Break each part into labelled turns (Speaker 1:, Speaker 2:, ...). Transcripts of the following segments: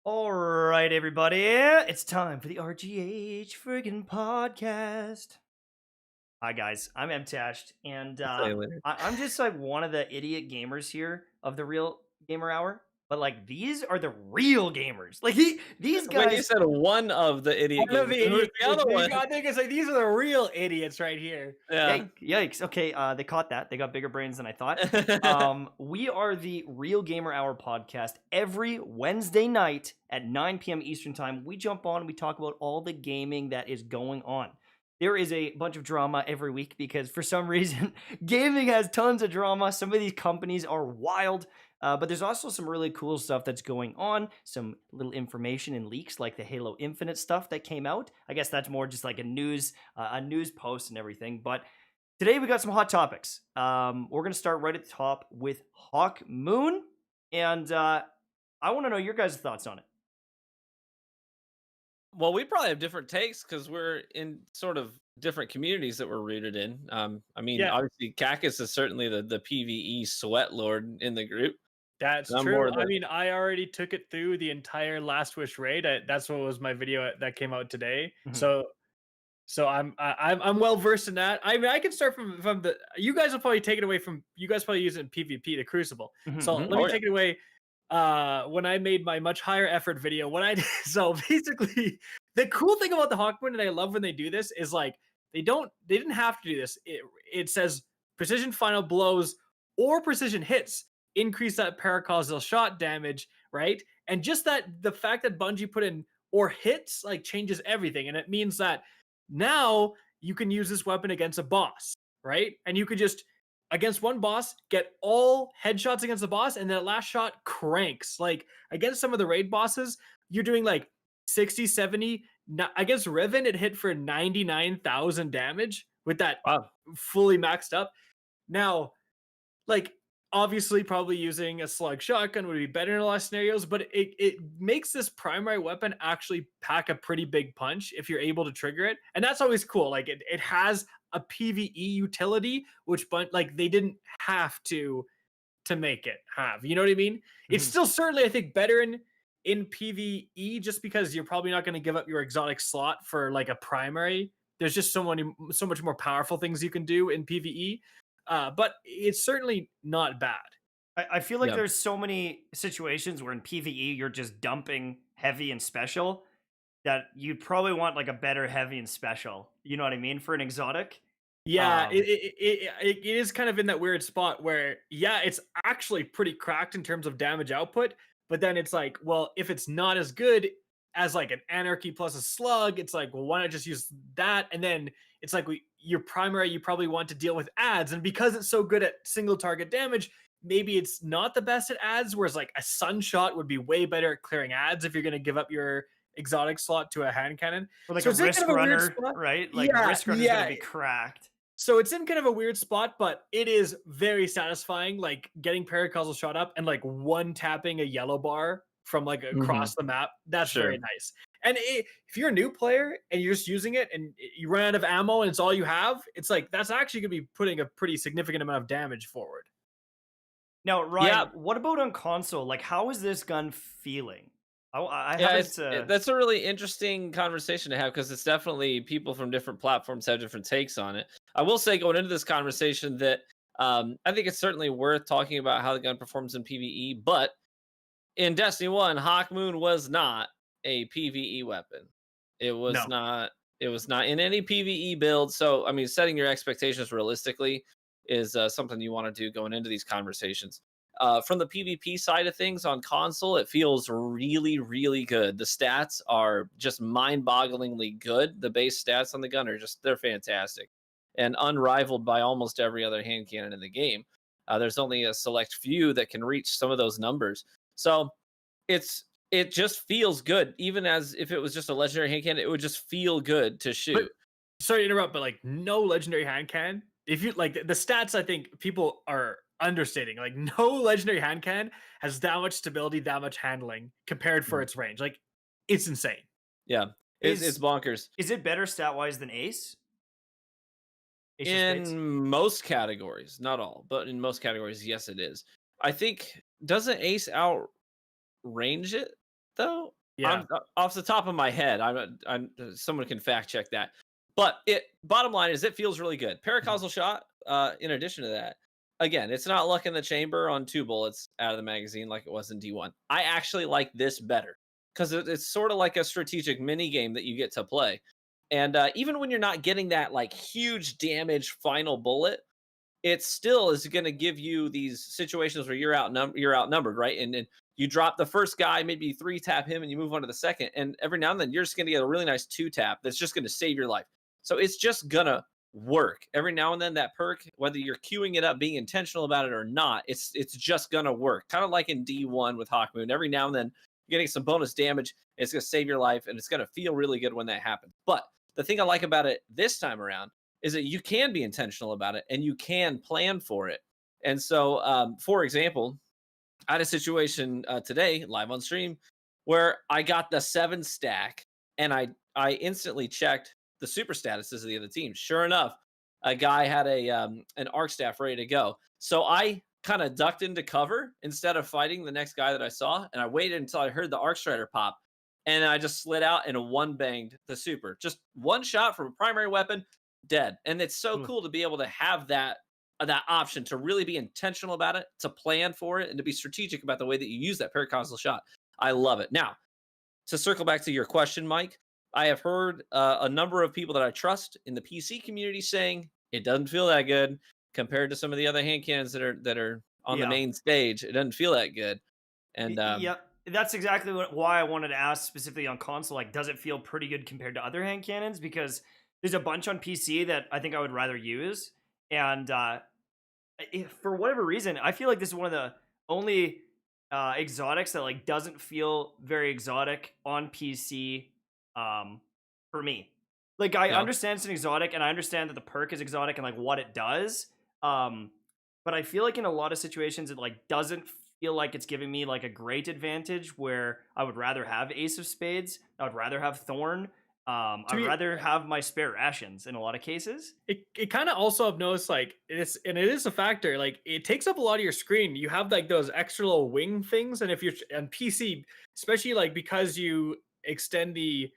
Speaker 1: All right, everybody, it's time for the RGH friggin' podcast. Hi, guys, I'm Mtashed, and
Speaker 2: I'll tell you later.
Speaker 1: I'm just like one of the idiot gamers here of the real gamer hour. But like, these are the real gamers. Like these
Speaker 2: When you
Speaker 1: guys.
Speaker 2: said one of the idiot
Speaker 3: One of
Speaker 2: gamers,
Speaker 3: the
Speaker 2: who's
Speaker 3: idiots.
Speaker 2: the other one?
Speaker 3: I think it's like these are the real idiots right here.
Speaker 2: Yeah.
Speaker 1: Yikes. Okay, they caught that. They got bigger brains than I thought. We are the Real Gamer Hour podcast every Wednesday night at 9 p.m. Eastern Time. We jump on and we talk about all the gaming that is going on. There is a bunch of drama every week because for some reason, gaming has tons of drama. Some of these companies are wild. But there's also some really cool stuff that's going on. Some little information and leaks, like the Halo Infinite stuff that came out. I guess that's more just like a news post and everything. But today we got some hot topics. We're gonna start right at the top with Hawk Moon, and I want to know your guys' thoughts on it.
Speaker 2: Well, we probably have different takes because we're in sort of different communities that we're rooted in. I mean,
Speaker 3: Yeah,
Speaker 2: obviously, Kakis is certainly the PVE sweat lord in the group.
Speaker 3: that's
Speaker 2: I'm
Speaker 3: true.
Speaker 2: more
Speaker 3: I
Speaker 2: the
Speaker 3: mean, I already took it through the entire Last Wish raid. That's what was my video that came out today.
Speaker 1: Mhm.
Speaker 3: So I'm well versed in that. I mean, I can start from the. You guys will probably take it away from. You guys probably use it in PvP, the Crucible.
Speaker 1: Mhm.
Speaker 3: So
Speaker 2: Mhm.
Speaker 3: let
Speaker 2: Oh
Speaker 3: me
Speaker 2: yeah.
Speaker 3: take it away. When I made my much higher effort video, what I did, so basically the cool thing about the Hawkmoon, and I love when they do this, is like they didn't have to do this. It says precision final blows or precision hits increase that paracausal shot damage, right? And just that the fact that Bungie put in or hits like changes everything, and it means that now you can use this weapon against a boss, right? And you could just against one boss, get all headshots against the boss, and that last shot cranks. Like against some of the raid bosses, you're doing like 60, 70. Against Riven, it hit for 99,000 damage with that
Speaker 2: Wow.
Speaker 3: fully maxed up. Now, like obviously probably using a slug shotgun would be better in a lot of scenarios, but it makes this primary weapon actually pack a pretty big punch if you're able to trigger it. And that's always cool. Like it has a PvE utility, which but like they didn't have to make it have. You know what I mean? It's
Speaker 1: Mhm.
Speaker 3: still certainly I think better in PvE just because you're probably not going to give up your exotic slot for like a primary. There's just so much more powerful things you can do in PvE. But it's certainly not bad.
Speaker 1: I feel like
Speaker 2: Yeah.
Speaker 1: there's so many situations where in PVE you're just dumping heavy and special that you'd probably want like a better heavy and special. You know what I mean for an exotic.
Speaker 3: Yeah,
Speaker 1: Um,
Speaker 3: it is kind of in that weird spot where, yeah, it's actually pretty cracked in terms of damage output, but then it's like, well, if it's not as good as like an anarchy plus a slug, it's like, well, why not just use that? And then it's like your primary, you probably want to deal with ads, and because it's so good at single target damage, maybe it's not the best at ads. Whereas like a sunshot would be way better at clearing ads if you're going to give up your exotic slot to a hand cannon.
Speaker 1: or like
Speaker 3: So
Speaker 1: a
Speaker 3: it's in
Speaker 1: risk
Speaker 3: kind of a weird
Speaker 1: runner,
Speaker 3: spot.
Speaker 1: right? Like
Speaker 3: Yeah,
Speaker 1: risk runner is gonna
Speaker 3: yeah.
Speaker 1: be cracked.
Speaker 3: So it's in kind of a weird spot, but it is very satisfying, like getting pericausal shot up and like one tapping a yellow bar from like
Speaker 2: Mhm.
Speaker 3: across the map. That's
Speaker 2: Sure.
Speaker 3: very nice. And if you're a new player and you're just using it and you run out of ammo and it's all you have, it's like that's actually going to be putting a pretty significant amount of damage forward.
Speaker 1: Now,
Speaker 2: Yeah.
Speaker 1: Ryan, what about on console? Like, how is this gun feeling? I
Speaker 2: Yeah,
Speaker 1: haven't.
Speaker 2: that's a really interesting conversation to have because it's definitely people from different platforms have different takes on it. I will say going into this conversation that I think it's certainly worth talking about how the gun performs in PvE, but in Destiny 1, Hawk Moon was not a PvE weapon. It was
Speaker 1: No.
Speaker 2: not it was not in any PvE build. So, I mean, setting your expectations realistically is something you want to do going into these conversations. From the PvP side of things on console, it feels really, really good. The stats are just mind-bogglingly good. The base stats on the gun are they're fantastic and unrivaled by almost every other hand cannon in the game. There's only a select few that can reach some of those numbers. So it just feels good, even as if it was just a legendary hand cannon, it would just feel good to
Speaker 3: But
Speaker 2: shoot.
Speaker 3: sorry to interrupt, but like no legendary hand cannon. If you like the stats, I think people are understating. Like no legendary hand cannon has that much stability, that much handling compared for
Speaker 2: Mhm.
Speaker 3: its range. Like it's insane.
Speaker 2: Yeah, it's
Speaker 1: Is
Speaker 2: bonkers.
Speaker 1: is it better stat wise than Ace? Ace of Spades.
Speaker 2: In most categories, not all, but in most categories, yes, it is. I think doesn't Ace outrange it though?
Speaker 3: Yeah.
Speaker 2: Off the top of my head, someone can fact check that. But bottom line is it feels really good. Paracausal shot, in addition to that, again, it's not luck in the chamber on 2 bullets out of the magazine like it was in D1. I actually like this better because it's sort of like a strategic mini game that you get to play. And even when you're not getting that like huge damage final bullet, it still is going to give you these situations where you're outnumbered, right? And you drop the first guy, maybe 3-tap him, and you move on to the second. And every now and then, you're just going to get a really nice 2-tap that's just going to save your life. So it's just going to work. Every now and then, that perk, whether you're queuing it up, being intentional about it or not, it's just going to work. Kind of like in D1 with Hawkmoon. Every now and then, you're getting some bonus damage. It's going to save your life, and it's going to feel really good when that happens. But the thing I like about it this time around is that you can be intentional about it and you can plan for it. And so, for example, I had a situation today live on stream where I got the 7 stack and I instantly checked the super statuses of the other team. Sure enough, a guy had an arc staff ready to go. So I kind of ducked into cover instead of fighting the next guy that I saw. And I waited until I heard the arc strider pop. And I just slid out and one-banged the super. Just one shot from a primary weapon, dead. And it's so cool to be able to have that option to really be intentional about it, to plan for it, and to be strategic about the way that you use that paracausal shot. I love it. Now, to circle back to your question, Mike, I have heard a number of people that I trust in the PC community saying it doesn't feel that good compared to some of the other hand cannons that are on the main stage. It doesn't feel that good. And
Speaker 1: yeah, that's exactly why I wanted to ask specifically on console. Like, does it feel pretty good compared to other hand cannons? Because there's a bunch on PC that I think I would rather use, and for whatever reason, I feel like this is one of the only exotics that like doesn't feel very exotic on PC. For me, like I understand it's an exotic, and I understand that the perk is exotic and like what it does. But I feel like in a lot of situations, it like doesn't feel like it's giving me like a great advantage where I would rather have Ace of Spades. I would rather have Thorn. I'd rather have my spare rations in a lot of cases.
Speaker 3: It kind of also I've noticed like it is a factor. Like it takes up a lot of your screen. You have like those extra little wing things, and if you're on PC, especially like because you extend the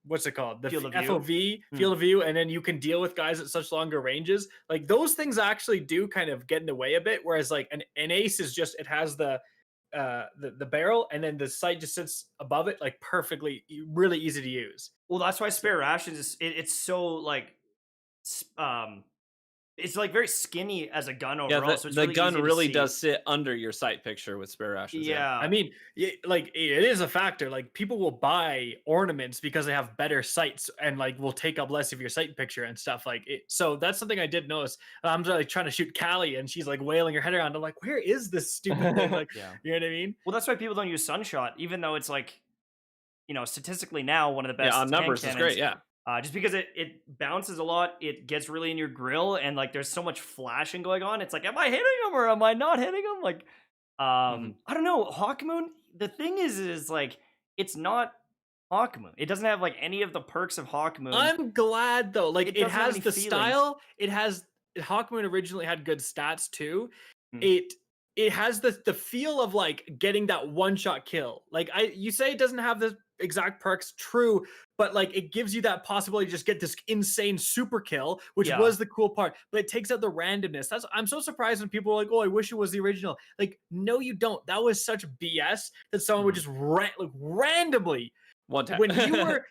Speaker 3: what's it called, the FOV field of view, and then you can deal with guys at such longer ranges. Like those things actually do kind of get in the way a bit. Whereas like an ace is just, it has the barrel, and then the sight just sits above it, like perfectly, really easy to use.
Speaker 1: Well, that's why spare rations is it's so like it's like very skinny as a gun overall.
Speaker 2: Yeah,
Speaker 1: so it's
Speaker 2: the
Speaker 1: really
Speaker 2: gun
Speaker 1: easy to
Speaker 2: really
Speaker 1: see.
Speaker 2: does sit under your sight picture with spare rations.
Speaker 1: Yeah.
Speaker 3: I mean, like it is a factor. Like people will buy ornaments because they have better sights and like will take up less of your sight picture and stuff like it. So that's something I did notice. I'm like trying to shoot Callie and she's like wailing her head around. I'm like, where is this stupid thing? Like, you know what I mean?
Speaker 1: Well, that's why people don't use Sunshot, even though it's like, you know, statistically now one of the best.
Speaker 2: Yeah, on numbers is great. Yeah.
Speaker 1: Just because it bounces a lot, it gets really in your grill, and like there's so much flashing going on. It's like, am I hitting him or am I not hitting him? Like, I don't know. Hawkmoon. The thing is like it's not Hawkmoon. It doesn't have like any of the perks of Hawkmoon.
Speaker 3: I'm glad though. Like it has the
Speaker 1: feelings.
Speaker 3: style. It has Hawkmoon originally had good stats too. It has the feel of like getting that one shot kill. Like you say it doesn't have the exact perks, true, but like it gives you that possibility to just get this insane super kill, which was the cool part, but it takes out the randomness. I'm so surprised when people are like, oh, I wish it was the original. Like, no, you don't. That was such BS that someone would just randomly
Speaker 2: one time
Speaker 3: when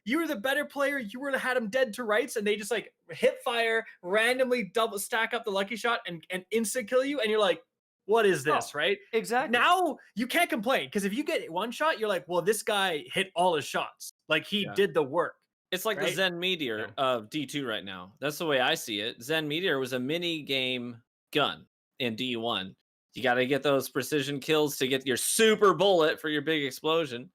Speaker 3: you were the better player, you would have had them dead to rights, and they just like hit fire, randomly double stack up the lucky shot and instant kill you, and you're like, what is this, right?
Speaker 1: Exactly.
Speaker 3: Now you can't complain, because if you get one shot, you're like, well, this guy hit all his shots. Like he did the work.
Speaker 2: It's like the Zen Meteor of D2 right now. That's the way I see it. Zen Meteor was a mini game gun in D1. You got to get those precision kills to get your super bullet for your big explosion.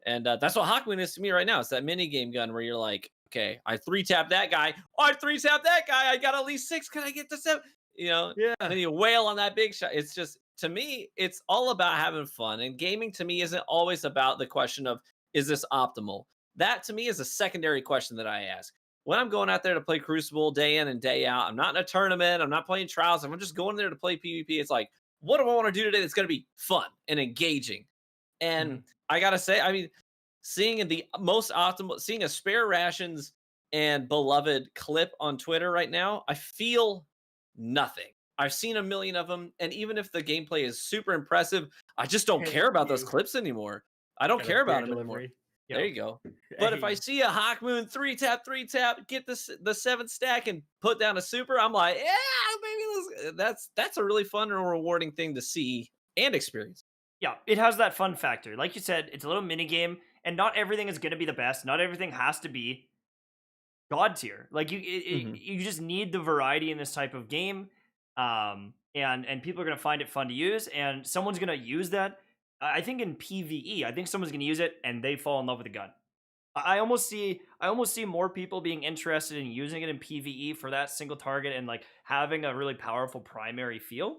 Speaker 2: And that's what Hawkmoon is to me right now. It's that mini game gun where you're like, okay, I 3-tap that guy. Oh, I 3-tap that guy. I got at least 6. Can I get to 7? You know, and then you wail on that big shot. It's just, to me, it's all about having fun. And gaming to me isn't always about the question of, is this optimal? That to me is a secondary question that I ask. When I'm going out there to play Crucible day in and day out, I'm not in a tournament, I'm not playing trials, I'm just going there to play PvP. It's like, what do I want to do today that's going to be fun and engaging? And I gotta say, I mean, seeing the most optimal, seeing a spare rations and beloved clip on Twitter right now, I feel nothing. I've seen a million of them, and even if the gameplay is super impressive, I just don't care about those clips anymore. I don't
Speaker 3: Got a
Speaker 2: care about
Speaker 3: beer
Speaker 2: them anymore.
Speaker 3: delivery.
Speaker 2: There you go. But if I
Speaker 3: Hey.
Speaker 2: see a Hawk Moon 3-tap, get the 7 stack and put down a super, I'm like, yeah, maybe that's a really fun and rewarding thing to see and experience.
Speaker 1: Yeah, it has that fun factor. Like you said, it's a little mini game, and not everything is going to be the best. Not everything has to be god tier. Like you just need the variety in this type of game, and people are going to find it fun to use, and someone's going to use that. I think in PvE, I think someone's going to use it, and they fall in love with the gun. I almost see more people being interested in using it in PvE for that single target and like having a really powerful primary feel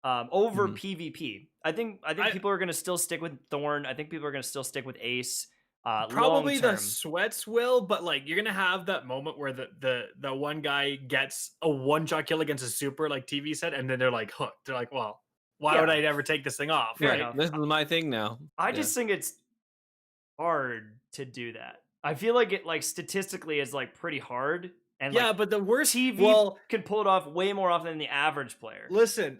Speaker 1: over PvP. I think people are going to still stick with Thorn. I think people are going to still stick with Ace.
Speaker 3: Probably the
Speaker 1: long-term.
Speaker 3: sweats will, but like you're gonna have that moment where the one guy gets a one-shot kill against a super, like TV said, and then they're like hooked. They're like, well, why would I ever take this thing off?
Speaker 1: Fair
Speaker 3: Right?
Speaker 1: enough.
Speaker 2: This is my thing now.
Speaker 1: I just think it's hard to do that. I feel like it like statistically is like pretty hard. And
Speaker 3: Yeah,
Speaker 1: like,
Speaker 3: but the worst
Speaker 1: TV can pull it off way more often than the average player.
Speaker 3: Listen,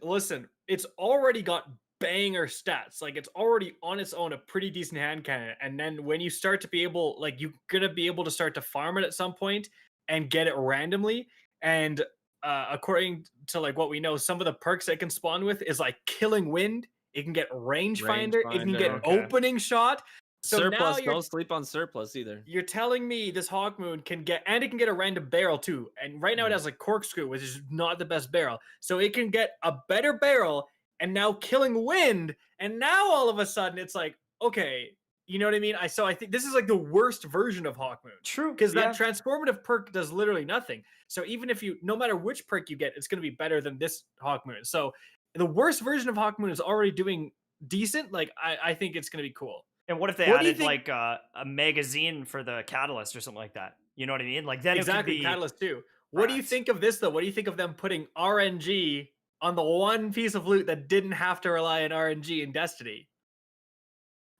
Speaker 3: it's already got banger stats. Like it's already on its own a pretty decent hand cannon. And then when you start to be able, like you're gonna be able to start to farm it at some point and get it randomly. And according to like what we know, some of the perks that it can spawn with is like killing wind. It can get rangefinder. It can get opening shot. So
Speaker 2: surplus, don't sleep on surplus either.
Speaker 3: You're telling me this Hawk Moon can get, and it can get a random barrel too. And right now it has like corkscrew, which is not the best barrel. So it can get a better barrel and now killing wind. And now all of a sudden it's like, okay, you know what I mean? I think this is like the worst version of Hawk Moon.
Speaker 1: True.
Speaker 3: Because that transformative perk does literally nothing. So even if no matter which perk you get, it's going to be better than this Hawk Moon. So the worst version of Hawk Moon is already doing decent. Like I think it's going to be cool.
Speaker 1: And what if they added like a magazine for the catalyst or something like that? You know what I mean? Like that
Speaker 3: exactly, catalyst too. What do you think of this though? What do you think of them putting RNG on the one piece of loot that didn't have to rely on RNG in Destiny?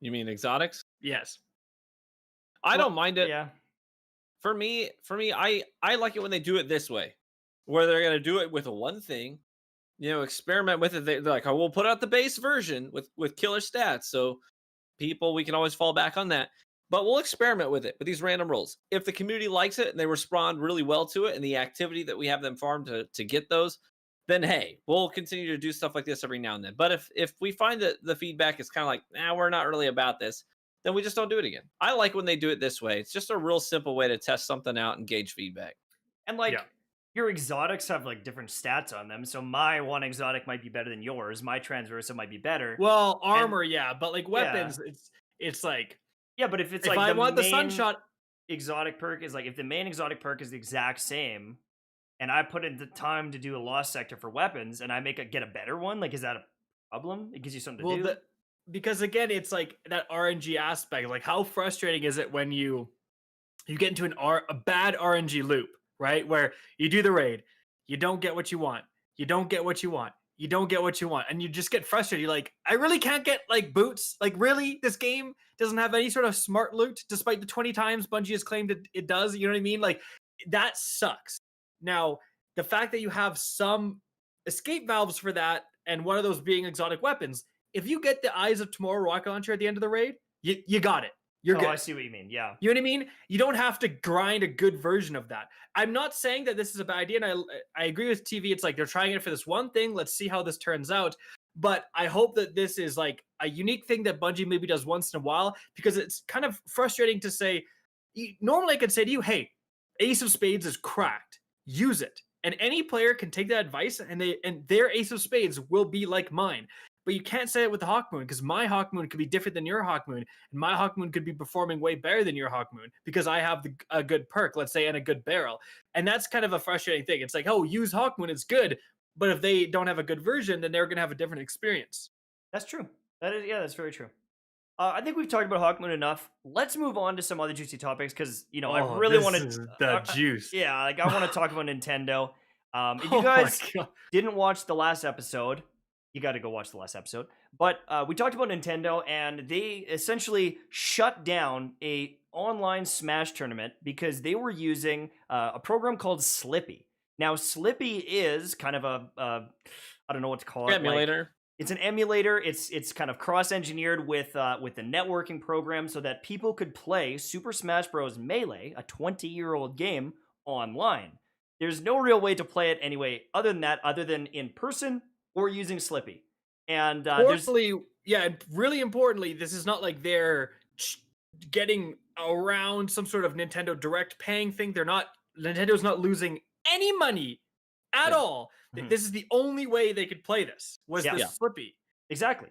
Speaker 2: You mean exotics?
Speaker 3: Yes.
Speaker 2: I don't mind it.
Speaker 1: Yeah.
Speaker 2: For me, I like it when they do it this way, where they're gonna do it with one thing, experiment with it. They're like, oh, we'll put out the base version with killer stats, so we can always fall back on that. But we'll experiment with it with these random rolls. If the community likes it and they respond really well to it, and the activity that we have them farm to get those, then hey, we'll continue to do stuff like this every now and then. But if we find that the feedback is kind of like, we're not really about this, then we just don't do it again. I like when they do it this way. It's just a real simple way to test something out and gauge feedback.
Speaker 1: And like your exotics have like different stats on them. So my one exotic might be better than yours. My transversa might be better.
Speaker 3: Well, armor, but like weapons, it's like
Speaker 1: but if it's
Speaker 3: if
Speaker 1: like
Speaker 3: I want the sunshot
Speaker 1: exotic perk is like if the main exotic perk is the exact same, and I put in the time to do a lost sector for weapons, and I get a better one, like is that a problem? It gives you something to do.
Speaker 3: Because again, it's like that RNG aspect. Like how frustrating is it when you get into a bad RNG loop, right? Where you do the raid, you don't get what you want, you don't get what you want, you don't get what you want, and you just get frustrated. You're like, I really can't get like boots. Like really, this game doesn't have any sort of smart loot, despite the 20 times Bungie has claimed it does. You know what I mean? Like that sucks. Now, the fact that you have some escape valves for that, and one of those being exotic weapons, if you get the Eyes of Tomorrow rocket launcher at the end of the raid, you got it. You're good.
Speaker 1: I see what you mean. Yeah.
Speaker 3: You know what I mean? You don't have to grind a good version of that. I'm not saying that this is a bad idea, and I agree with TV. It's like they're trying it for this one thing. Let's see how this turns out. But I hope that this is like a unique thing that Bungie maybe does once in a while, because it's kind of frustrating to say. Normally I could say to you, hey, Ace of Spades is cracked. Use it. And any player can take that advice, and their Ace of Spades will be like mine. But you can't say it with the Hawk Moon, because my Hawk Moon could be different than your Hawk Moon, and my Hawk Moon could be performing way better than your Hawk Moon because I have a good perk, let's say, and a good barrel. And that's kind of a frustrating thing. It's like, oh, use Hawk Moon, it's good, but if they don't have a good version, then they're going to have a different experience.
Speaker 1: That's true. That's very true. I think we've talked about Hawk Moon enough. Let's move on to some other juicy topics, because I really want to
Speaker 3: the juice.
Speaker 1: Like I want to talk about Nintendo. If you guys didn't watch the last episode, you got to go watch the last episode. But we talked about Nintendo, and they essentially shut down a online Smash tournament because they were using a program called Slippy. Now, Slippy is kind of I don't know what to call it.
Speaker 2: Emulator.
Speaker 1: It's an emulator. It's kind of cross-engineered with the networking program so that people could play Super Smash Bros. Melee, a 20-year-old game, online. There's no real way to play it anyway, other than in person or using Slippy. And
Speaker 3: and really importantly, this is not like they're getting around some sort of Nintendo Direct paying thing. Nintendo's not losing any money at all. This is the only way they could play this was the Slippy.
Speaker 1: Exactly.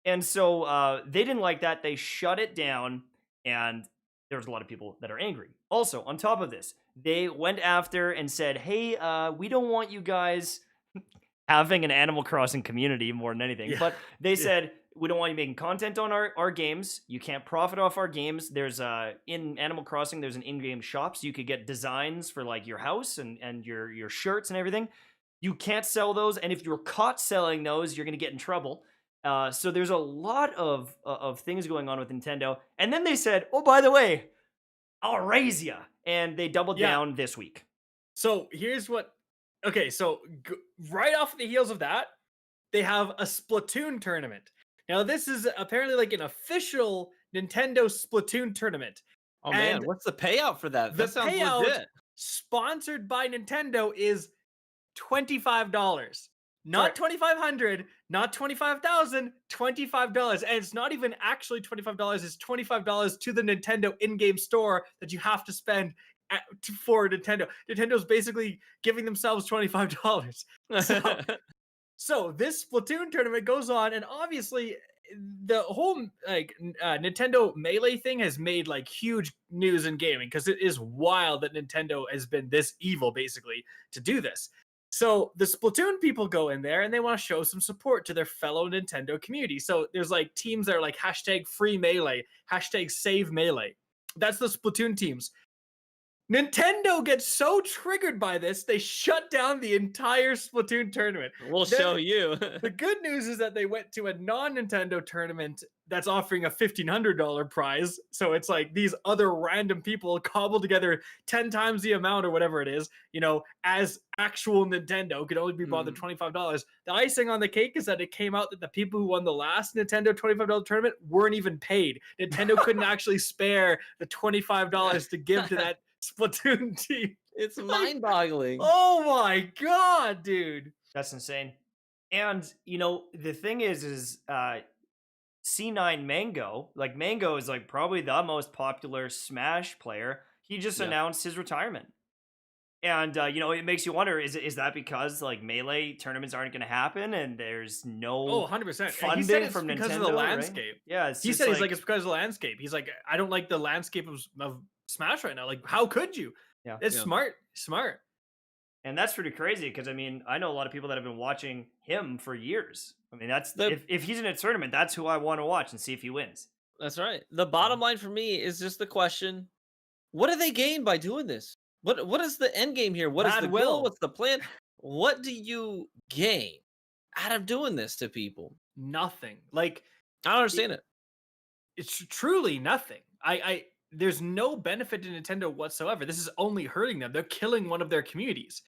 Speaker 1: And so they didn't like that. They shut it down, and there's a lot of people that are angry. Also, on top of this, they went after and said, hey, we don't want you guys having an Animal Crossing community more than anything. But they said, we don't want you making content on our games. You can't profit off our games. There's in Animal Crossing, there's an in-game shop, so you could get designs for like your house and your shirts and everything. You can't sell those, and if you're caught selling those, you're going to get in trouble. So there's a lot of things going on with Nintendo. And then they said, oh, by the way, I'll raise ya. And they doubled down this week.
Speaker 3: So here's what... Okay, so right off the heels of that, they have a Splatoon tournament. Now, this is apparently like an official Nintendo Splatoon tournament.
Speaker 2: Oh, man, what's the payout for that? That sounds legit.
Speaker 3: Sponsored by Nintendo is $25. Not $2,500, not $25,000, $25. And it's not even actually $25. It's $25 to the Nintendo in-game store that you have to spend for Nintendo. Nintendo's basically giving themselves $25. So this Splatoon tournament goes on, and obviously the whole Nintendo Melee thing has made like huge news in gaming because it is wild that Nintendo has been this evil basically to do this. So the Splatoon people go in there and they want to show some support to their fellow Nintendo community. So there's like teams that are like #free Melee, #save Melee. That's the Splatoon teams. Nintendo gets so triggered by this, they shut down the entire Splatoon tournament.
Speaker 2: We'll show you.
Speaker 3: The good news is that they went to a non-Nintendo tournament that's offering a $1,500 prize. So it's like these other random people cobbled together 10 times the amount or whatever it is, as actual Nintendo could only be bothered $25. The icing on the cake is that it came out that the people who won the last Nintendo $25 tournament weren't even paid. Nintendo couldn't actually spare the $25 to give to that Splatoon team.
Speaker 2: It's mind-boggling.
Speaker 3: Oh my god, dude.
Speaker 1: That's insane. And the thing is C9 Mango, like Mango is like probably the most popular Smash player. He just announced his retirement. And it makes you wonder, is that because like Melee tournaments aren't going to happen and there's no
Speaker 3: 100%
Speaker 1: funding from Nintendo?
Speaker 3: Because of the landscape.
Speaker 1: Right? Yeah,
Speaker 3: he said it's because of the landscape. He's like, I don't like the landscape of Smash right now. Like, how could you?
Speaker 1: Yeah,
Speaker 3: it's smart.
Speaker 1: And that's pretty crazy because I know a lot of people that have been watching him for years. That's if he's in a tournament, that's who I want to watch and see if he wins.
Speaker 2: That's right. The bottom line for me is just the question: what do they gain by doing this? What is the end game here? What is the goal? What's the plan? What do you gain out of doing this to people?
Speaker 3: Nothing. Like,
Speaker 2: I don't understand it.
Speaker 3: It's truly nothing. There's no benefit to Nintendo whatsoever. This is only hurting them. They're killing one of their communities.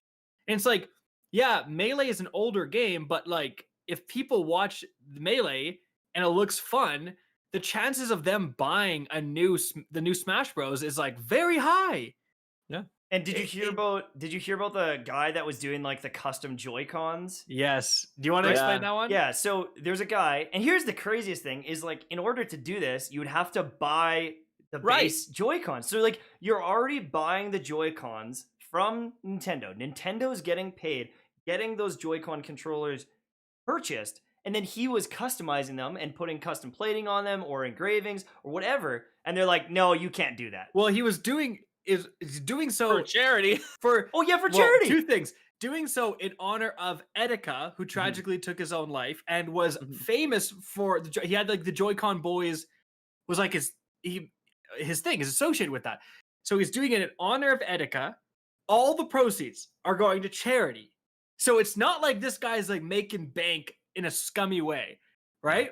Speaker 3: And it's like, yeah, Melee is an older game, but like, if people watch Melee and it looks fun, the chances of them buying the new Smash Bros is like very high.
Speaker 2: Yeah.
Speaker 1: And did you hear about the guy that was doing like the custom Joy-Cons?
Speaker 3: Yes. Do you want to explain that one?
Speaker 1: Yeah, so there's a guy, and here's the craziest thing is like in order to do this, you would have to buy the base Joy-Cons. So like you're already buying the Joy-Cons from Nintendo. Nintendo's getting paid, getting those Joy-Con controllers purchased, and then he was customizing them and putting custom plating on them or engravings or whatever. And they're like, no, you can't do that.
Speaker 3: Well, he was doing so
Speaker 2: for charity.
Speaker 3: For
Speaker 1: charity.
Speaker 3: Two things. Doing so in honor of Etika, who tragically took his own life and was famous for he had like the Joy-Con boys was like his thing is associated with that. So he's doing it in honor of Etika. All the proceeds are going to charity. So it's not like this guy's like making bank in a scummy way, right?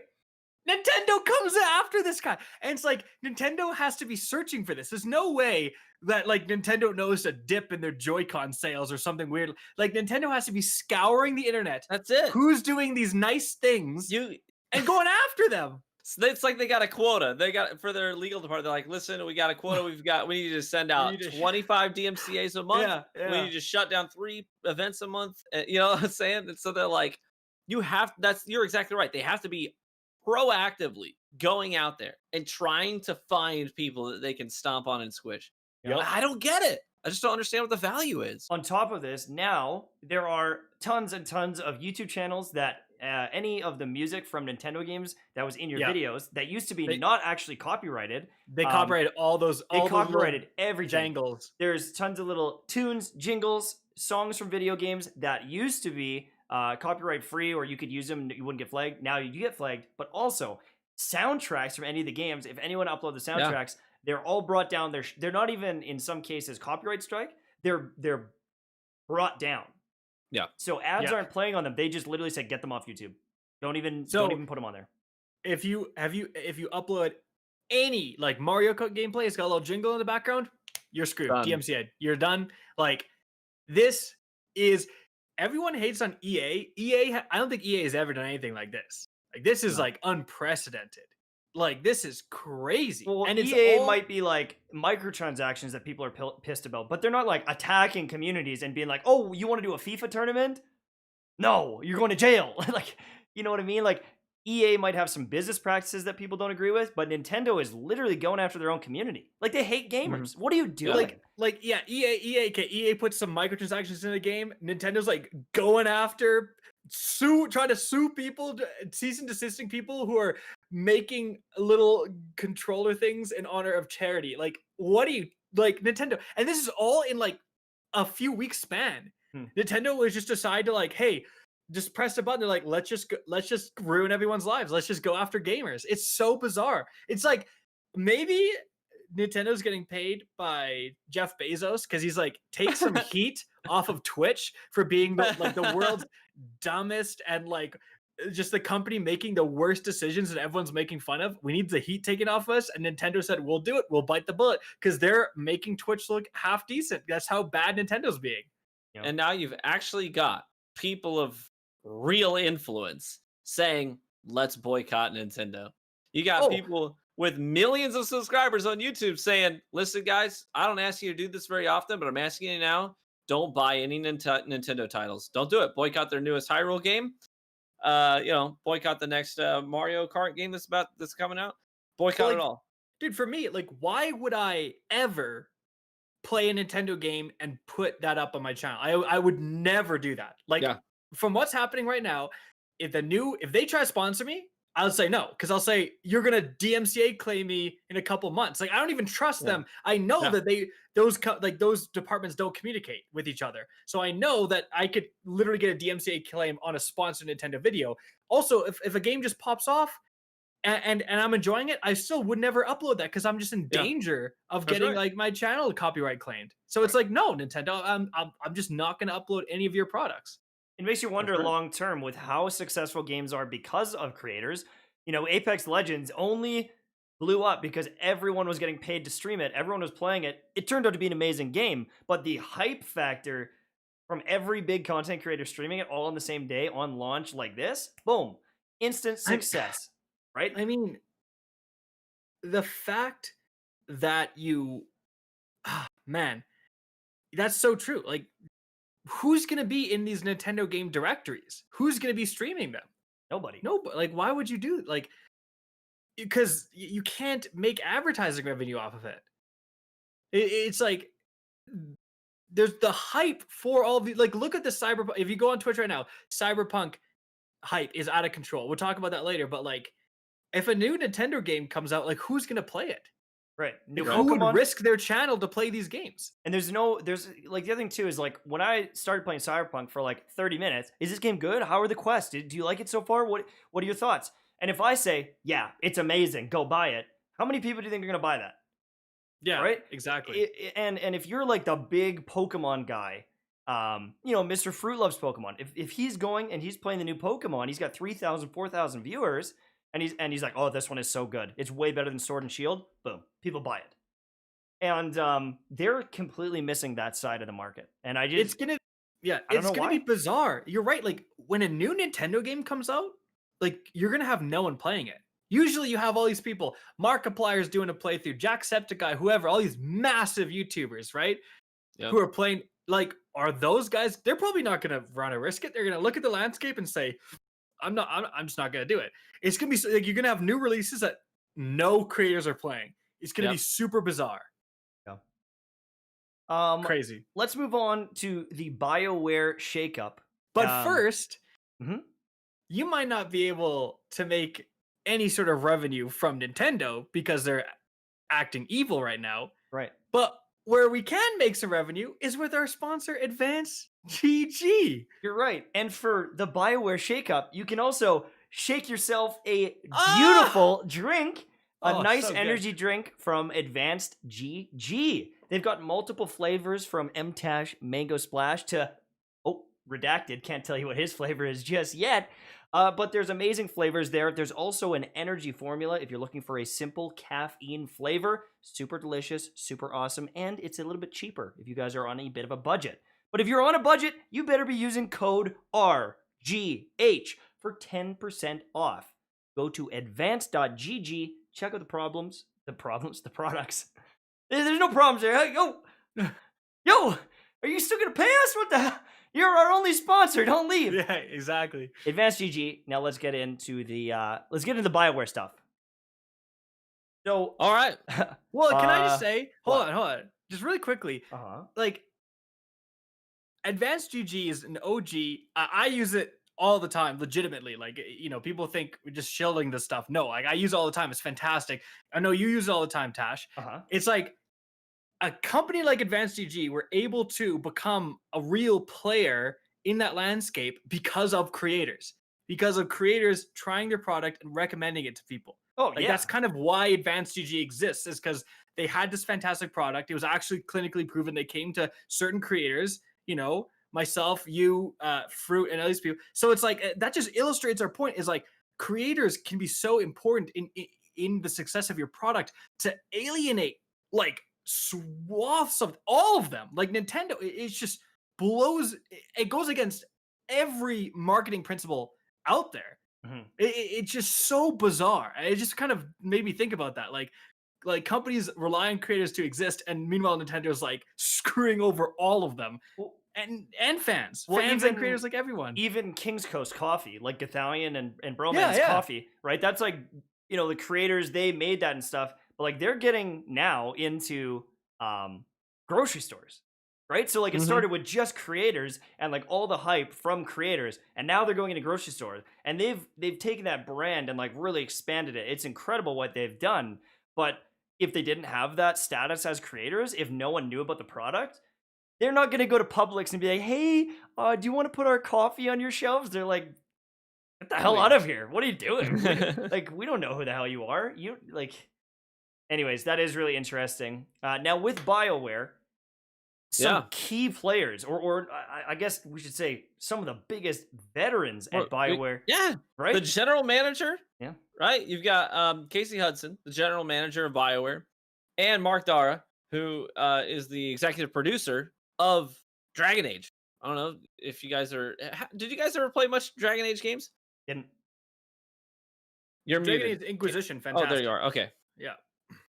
Speaker 3: Nintendo comes after this guy, and it's like Nintendo has to be searching for this. There's no way that like Nintendo knows a dip in their Joy-Con sales or something weird. Like Nintendo has to be scouring the internet.
Speaker 2: That's it.
Speaker 3: Who's doing these nice things and going after them?
Speaker 2: So it's like they got a quota. They got for their legal department. They're like, listen, we got a quota. We need to send out 25 DMCA's a month.
Speaker 3: Yeah.
Speaker 2: We need to shut down 3 events a month. You know what I'm saying? And so they're like, you're exactly right. They have to be proactively going out there and trying to find people that they can stomp on and squish.
Speaker 1: Yep.
Speaker 2: I don't get it. I just don't understand what the value is.
Speaker 1: On top of this, now there are tons and tons of YouTube channels that any of the music from Nintendo games that was in your videos that used to be not actually copyrighted.
Speaker 3: They copyrighted all those.
Speaker 1: They copyrighted every
Speaker 3: jangles.
Speaker 1: There's tons of little tunes, jingles, songs from video games that used to be copyright free, or you could use them and you wouldn't get flagged. Now you get flagged. But also soundtracks from any of the games. If anyone upload the soundtracks, they're all brought down. They're not even in some cases copyright strike. They're brought down.
Speaker 2: Yeah.
Speaker 1: So ads aren't playing on them. They just literally say get them off YouTube. Don't even put them on there.
Speaker 3: If you upload any like Mario Kart gameplay, it's got a little jingle in the background, you're screwed.
Speaker 2: Done.
Speaker 3: DMCA. You're done. Like this is everyone hates on EA. I don't think EA has ever done anything like this. Like this is like unprecedented. Like this is crazy.
Speaker 1: Well,
Speaker 3: and
Speaker 1: EA might be like microtransactions that people are pissed about, but they're not like attacking communities and being like, "Oh, you want to do a FIFA tournament? No, you're going to jail." Like, you know what I mean? Like EA might have some business practices that people don't agree with, but Nintendo is literally going after their own community. Like they hate gamers. What are you doing?
Speaker 3: EA puts some microtransactions in the game. Nintendo's like going after trying to sue people, cease and desisting people who are making little controller things in honor of charity. Like, what do you like, Nintendo? And this is all in like a few weeks span. Nintendo was just decide to like, hey, just press a button. They're like, let's just ruin everyone's lives. Let's just go after gamers. It's so bizarre. It's like maybe Nintendo's getting paid by Jeff Bezos because he's like, take some heat off of Twitch for being the world's dumbest and like just the company making the worst decisions that everyone's making fun of. We need the heat taken off us. And Nintendo said, we'll do it. We'll bite the bullet because they're making Twitch look half decent. That's how bad Nintendo's being.
Speaker 2: Yep. And now you've actually got people of real influence saying, let's boycott Nintendo. You got people with millions of subscribers on YouTube saying, listen, guys, I don't ask you to do this very often, but I'm asking you now, don't buy any Nintendo titles. Don't do it. Boycott their newest Hyrule game. Boycott the next Mario Kart game that's coming out. Boycott it all.
Speaker 3: Dude, for me, like, why would I ever play a Nintendo game and put that up on my channel? I would never do that. Like, from what's happening right now, if they try to sponsor me, I'll say no, because I'll say you're gonna DMCA claim me in a couple months. Like I don't even trust them. I know that those departments don't communicate with each other. So I know that I could literally get a DMCA claim on a sponsored Nintendo video. Also, if a game just pops off and I'm enjoying it, I still would never upload that because I'm just in danger of getting like my channel copyright claimed. So it's like, no, Nintendo, I'm just not gonna upload any of your products.
Speaker 1: It makes you wonder long term with how successful games are because of creators. You know, Apex Legends only blew up because everyone was getting paid to stream it. Everyone was playing it. It turned out to be an amazing game, but the hype factor from every big content creator streaming it all on the same day on launch like this, boom, instant success, right?
Speaker 3: I mean, the fact that man, that's so true. Like, who's going to be in these Nintendo game directories? Who's going to be streaming them?
Speaker 1: Nobody.
Speaker 3: Like, why would you do like? Because you can't make advertising revenue off of it. It's like there's the hype for all the like. Look at the Cyberpunk. If you go on Twitch right now, Cyberpunk hype is out of control. We'll talk about that later. But like, if a new Nintendo game comes out, like, who's going to play it?
Speaker 1: Right.
Speaker 3: Who would risk their channel to play these games?
Speaker 1: And there's like the other thing too is like when I started playing Cyberpunk for like 30 minutes, is this game good? How are the quests? Do you like it so far? What are your thoughts? And if I say, yeah, it's amazing, go buy it, how many people do you think are going to buy that?
Speaker 3: Yeah,
Speaker 1: right?
Speaker 3: Exactly.
Speaker 1: And if you're like the big Pokemon guy Mr. Fruit loves Pokemon. If he's going and he's playing the new Pokemon, he's got 3,000, 4,000 viewers, and he's like, oh, this one is so good. It's way better than Sword and Shield. Boom, people buy it. And they're completely missing that side of the market. And
Speaker 3: it's gonna be bizarre. You're right. Like when a new Nintendo game comes out, like you're gonna have no one playing it. Usually you have all these people, Markiplier's doing a playthrough, Jacksepticeye, whoever, all these massive YouTubers, right?
Speaker 2: Yep.
Speaker 3: Who are playing. Like, are those guys? They're probably not gonna run a risk it. They're gonna look at the landscape and say, I'm just not gonna do it. It's gonna be like you're gonna have new releases that no creators are playing. It's gonna be super bizarre.
Speaker 1: Yeah.
Speaker 3: Crazy.
Speaker 1: Let's move on to the BioWare shakeup.
Speaker 3: But first,
Speaker 1: mhm.
Speaker 3: you might not be able to make any sort of revenue from Nintendo because they're acting evil right now.
Speaker 1: Right.
Speaker 3: But where we can make some revenue is with our sponsor, Advanced GG.
Speaker 1: You're right. And for the BioWare shakeup, you can also shake yourself a beautiful drink, a nice energy drink from Advanced GG. They've got multiple flavors from Mtashed Mango Splash to, redacted. Can't tell you what his flavor is just yet. But there's amazing flavors there. There's also an energy formula if you're looking for a simple caffeine flavor. Super delicious, super awesome, and it's a little bit cheaper if you guys are on a bit of a budget. But if you're on a budget, you better be using code RGH for 10% off. Go to advanced.gg, check out the products. There's no problems there. Yo, are you still gonna pay us? What the hell? You're our only sponsor. Don't leave.
Speaker 3: Yeah, exactly.
Speaker 1: Advanced GG. Now let's get into the BioWare stuff. So,
Speaker 2: all right.
Speaker 3: Well, can I just say, hold on, just really quickly. Like, Advanced GG is an OG. I use it all the time, legitimately. Like, people think we're just shilling this stuff. No, like I use it all the time. It's fantastic. I know you use it all the time, Tash. It's like a company like Advanced GG were able to become a real player in that landscape because of creators trying their product and recommending it to people. That's kind of why Advanced GG exists, is because they had this fantastic product. It was actually clinically proven. They came to certain creators, myself, you, Fruit, and all these people. So it's like, that just illustrates our point, is like creators can be so important in the success of your product to alienate like swaths of all of them. Like Nintendo, it just blows. It goes against every marketing principle out there. It's just so bizarre. It just kind of made me think about that. Like companies rely on creators to exist, and meanwhile Nintendo's like screwing over all of them. And fans and creators, like everyone.
Speaker 1: Even King's Coast Coffee, like Gathalion and Broman's Coffee, right? That's like, the creators, they made that and stuff. But like they're getting now into grocery stores, right? So like it started with just creators and like all the hype from creators, and now they're going into grocery stores, and they've taken that brand and like really expanded it. It's incredible what they've done. But if they didn't have that status as creators, if no one knew about the product, they're not going to go to Publix and be like, hey, do you want to put our coffee on your shelves? They're like, get the hell out of here. What are you doing? Like, we don't know who the hell you are. Anyways, that is really interesting. Now with BioWare, some key players, or I guess we should say some of the biggest veterans at BioWare.
Speaker 2: Right? The general manager.
Speaker 1: Yeah.
Speaker 2: Right? You've got Casey Hudson, the general manager of BioWare, and Mark Dara, who is the executive producer of Dragon Age. I don't know if you guys are... Did you guys ever play much Dragon Age games?
Speaker 1: Didn't.
Speaker 2: You're
Speaker 3: Dragon
Speaker 2: muted.
Speaker 3: Age Inquisition, fantastic.
Speaker 2: Oh, there you are. Okay.
Speaker 3: Yeah.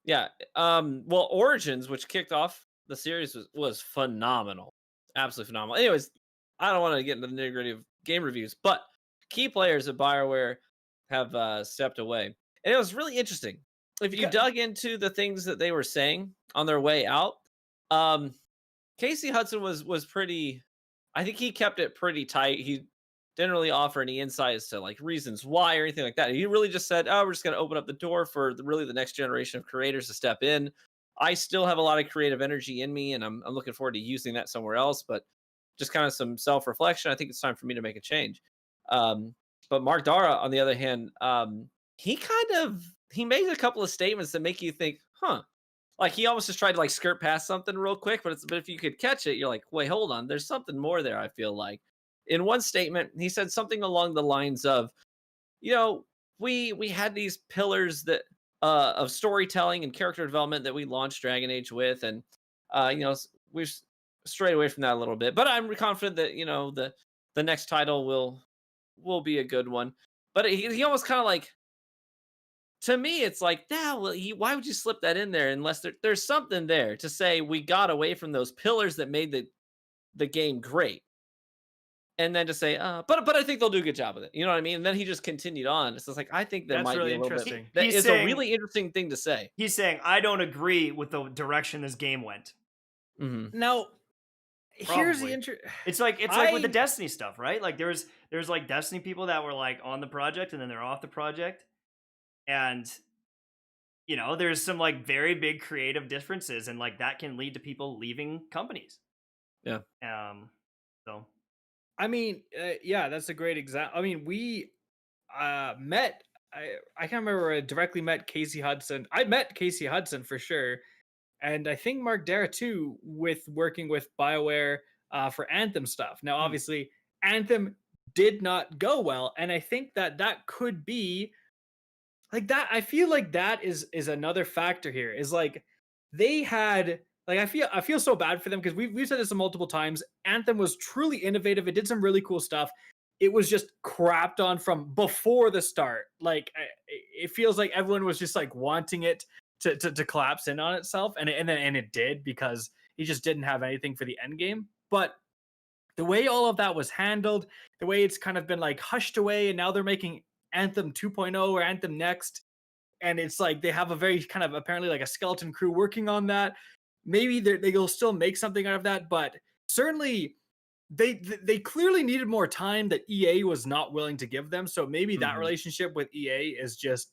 Speaker 2: Yeah. Well, Origins, which kicked off the series, was phenomenal. Absolutely phenomenal. Anyways, I don't want to get into the nitty-gritty of game reviews, but key players at BioWare have stepped away. And it was really interesting. If you dug into the things that they were saying on their way out, Casey Hudson was pretty... I think he kept it pretty tight. He didn't really offer any insights to like reasons why or anything like that. He really just said, we're just going to open up the door for the next generation of creators to step in. I still have a lot of creative energy in me, and I'm looking forward to using that somewhere else, but just kind of some self-reflection. I think it's time for me to make a change. But Mark Dara, on the other hand, he made a couple of statements that make you think, like he almost just tried to like skirt past something real quick, but if you could catch it, you're like, wait, hold on, there's something more there. I feel like in one statement he said something along the lines of, you know, we had these pillars that of storytelling and character development that we launched Dragon Age with, and you know, we've strayed away from that a little bit. But I'm confident that you know the next title will be a good one. But he almost kind of like, to me, it's like, yeah, well, why would you slip that in there unless there's something there to say we got away from those pillars that made the game great, and then to say, but I think they'll do a good job with it. You know what I mean? And then he just continued on. So it's like I think there
Speaker 3: That's
Speaker 2: might be
Speaker 3: really
Speaker 2: a little bit.
Speaker 3: interesting.
Speaker 2: That
Speaker 1: He's
Speaker 2: is
Speaker 1: saying-
Speaker 2: a really interesting thing to say.
Speaker 1: He's saying, I don't agree with the direction this game went.
Speaker 3: Now, here's
Speaker 1: Probably.
Speaker 3: the
Speaker 1: It's like with the
Speaker 3: I-
Speaker 1: Destiny stuff, right? Like there's like Destiny people that were like on the project and then they're off the project, and you know there's some like very big creative differences, and like that can lead to people leaving companies.
Speaker 2: Yeah.
Speaker 1: So
Speaker 3: I mean, yeah, that's a great example. I mean, we met. I can't remember. I directly met Casey Hudson. I met Casey Hudson for sure, and I think Mark Dara too, with working with BioWare for Anthem stuff. Now, obviously, Anthem did not go well, and I think that could be like that. I feel like that is another factor here. Is like they had like I feel so bad for them because we've said this multiple times. Anthem was truly innovative. It did some really cool stuff. It was just crapped on from before the start. Like it feels like everyone was just like wanting it to collapse in on itself, and it did because he just didn't have anything for the end game. But the way all of that was handled, the way it's kind of been like hushed away, and now they're making Anthem 2.0 or Anthem Next, and it's like they have a very kind of apparently like a skeleton crew working on that. Maybe they'll still make something out of that, but certainly they clearly needed more time that EA was not willing to give them. So maybe that relationship with EA is just.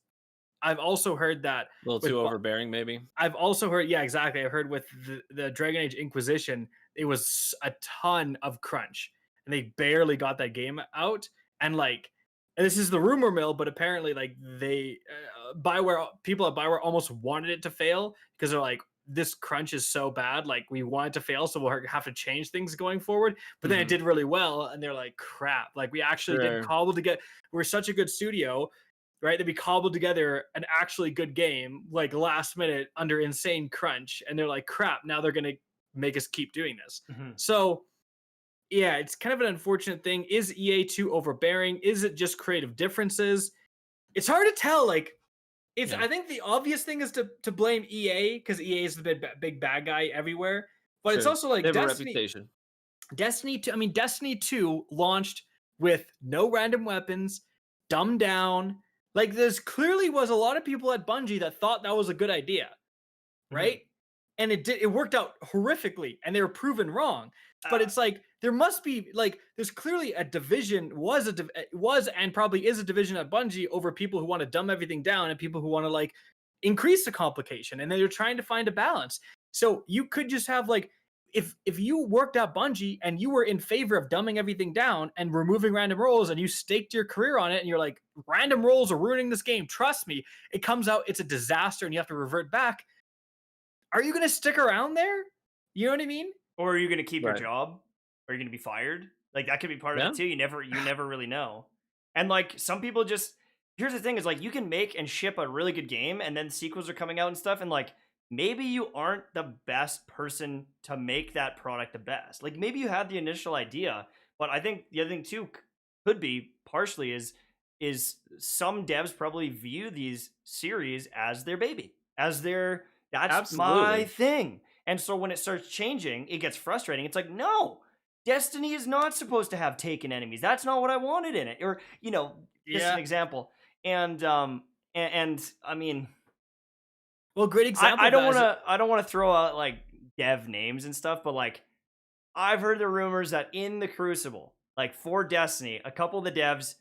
Speaker 3: I've also heard that
Speaker 2: A little too overbearing, maybe.
Speaker 3: I've also heard, yeah, exactly. I heard with the Dragon Age Inquisition, it was a ton of crunch, and they barely got that game out. And like, and this is the rumor mill, but apparently, like they, Bioware people at Bioware almost wanted it to fail because they're like, this crunch is so bad, like we want it to fail, so we'll have to change things going forward. But then it did really well, and they're like, crap, like we actually did cobble together. We're such a good studio. Right, that we cobbled together an actually good game like last minute under insane crunch, and they're like, crap, now they're gonna make us keep doing this. So yeah, it's kind of an unfortunate thing. Is EA too overbearing? Is it just creative differences? It's hard to tell. Like it's I think the obvious thing is to blame EA because EA is the big bad guy everywhere, but it's also like
Speaker 2: they have a
Speaker 3: Destiny.
Speaker 2: reputation.
Speaker 3: Destiny 2, I mean Destiny 2 launched with no random weapons, dumbed down. Like there's clearly was a lot of people at Bungie that thought that was a good idea, right? And it worked out horrifically, and they were proven wrong. But it's like there must be like there's clearly a division was and probably is a division at Bungie over people who want to dumb everything down and people who want to like increase the complication, and they're trying to find a balance. So you could just have like if you worked at Bungie and you were in favor of dumbing everything down and removing random roles, and you staked your career on it, and you're like, random roles are ruining this game, trust me, it comes out, it's a disaster, and you have to revert back. Are you going to stick around there? You know what I mean?
Speaker 1: Or are you going to keep your job? Or are you going to be fired? Like that could be part of it too. You never really know. And like some people just, here's the thing is like you can make and ship a really good game, and then sequels are coming out and stuff, and like maybe you aren't the best person to make that product the best. Like maybe you had the initial idea, but I think the other thing too could be partially is some devs probably view these series as their baby, as their that's my thing. And so when it starts changing, it gets frustrating. It's like, no, Destiny is not supposed to have taken enemies. That's not what I wanted in it. Or, you know, just an example. And I mean,
Speaker 3: well, great example.
Speaker 1: I don't want to throw out like dev names and stuff, but like I've heard the rumors that in the Crucible, like for Destiny, a couple of the devs,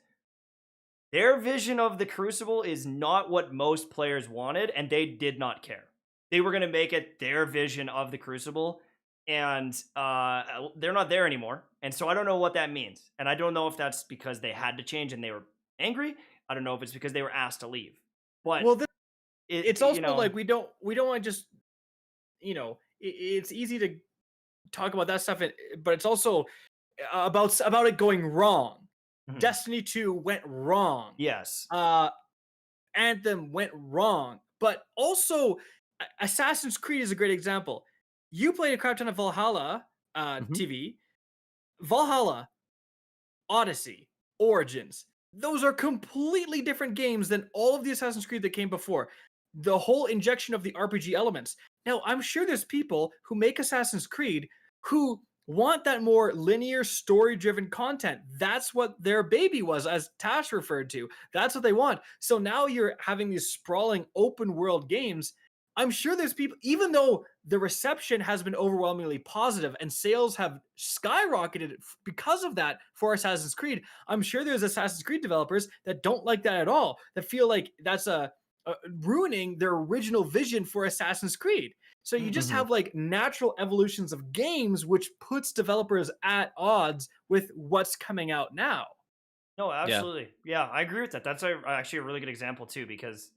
Speaker 1: their vision of the Crucible is not what most players wanted, and they did not care. They were going to make it their vision of the Crucible, and they're not there anymore. And so I don't know what that means. And I don't know if that's because they had to change and they were angry. I don't know if it's because they were asked to leave. But
Speaker 3: well, it's also
Speaker 1: you know,
Speaker 3: like we don't want to just it's easy to talk about that stuff, but it's also about it going wrong.
Speaker 1: Mhm.
Speaker 3: Destiny 2 went wrong.
Speaker 1: Yes.
Speaker 3: Anthem went wrong, but also Assassin's Creed is a great example. You played a crap ton of Valhalla TV. Valhalla, Odyssey, Origins. Those are completely different games than all of the Assassin's Creed that came before. The whole injection of the RPG elements. Now, I'm sure there's people who make Assassin's Creed who want that more linear, story-driven content. That's what their baby was, as Tash referred to. That's what they want. So now you're having these sprawling open-world games. I'm sure there's people, even though the reception has been overwhelmingly positive and sales have skyrocketed because of that for Assassin's Creed, I'm sure there's Assassin's Creed developers that don't like that at all, that feel like that's ruining their original vision for Assassin's Creed. So you just have like natural evolutions of games, which puts developers at odds with what's coming out now.
Speaker 1: No, absolutely. Yeah, I agree with that. That's actually a really good example too, because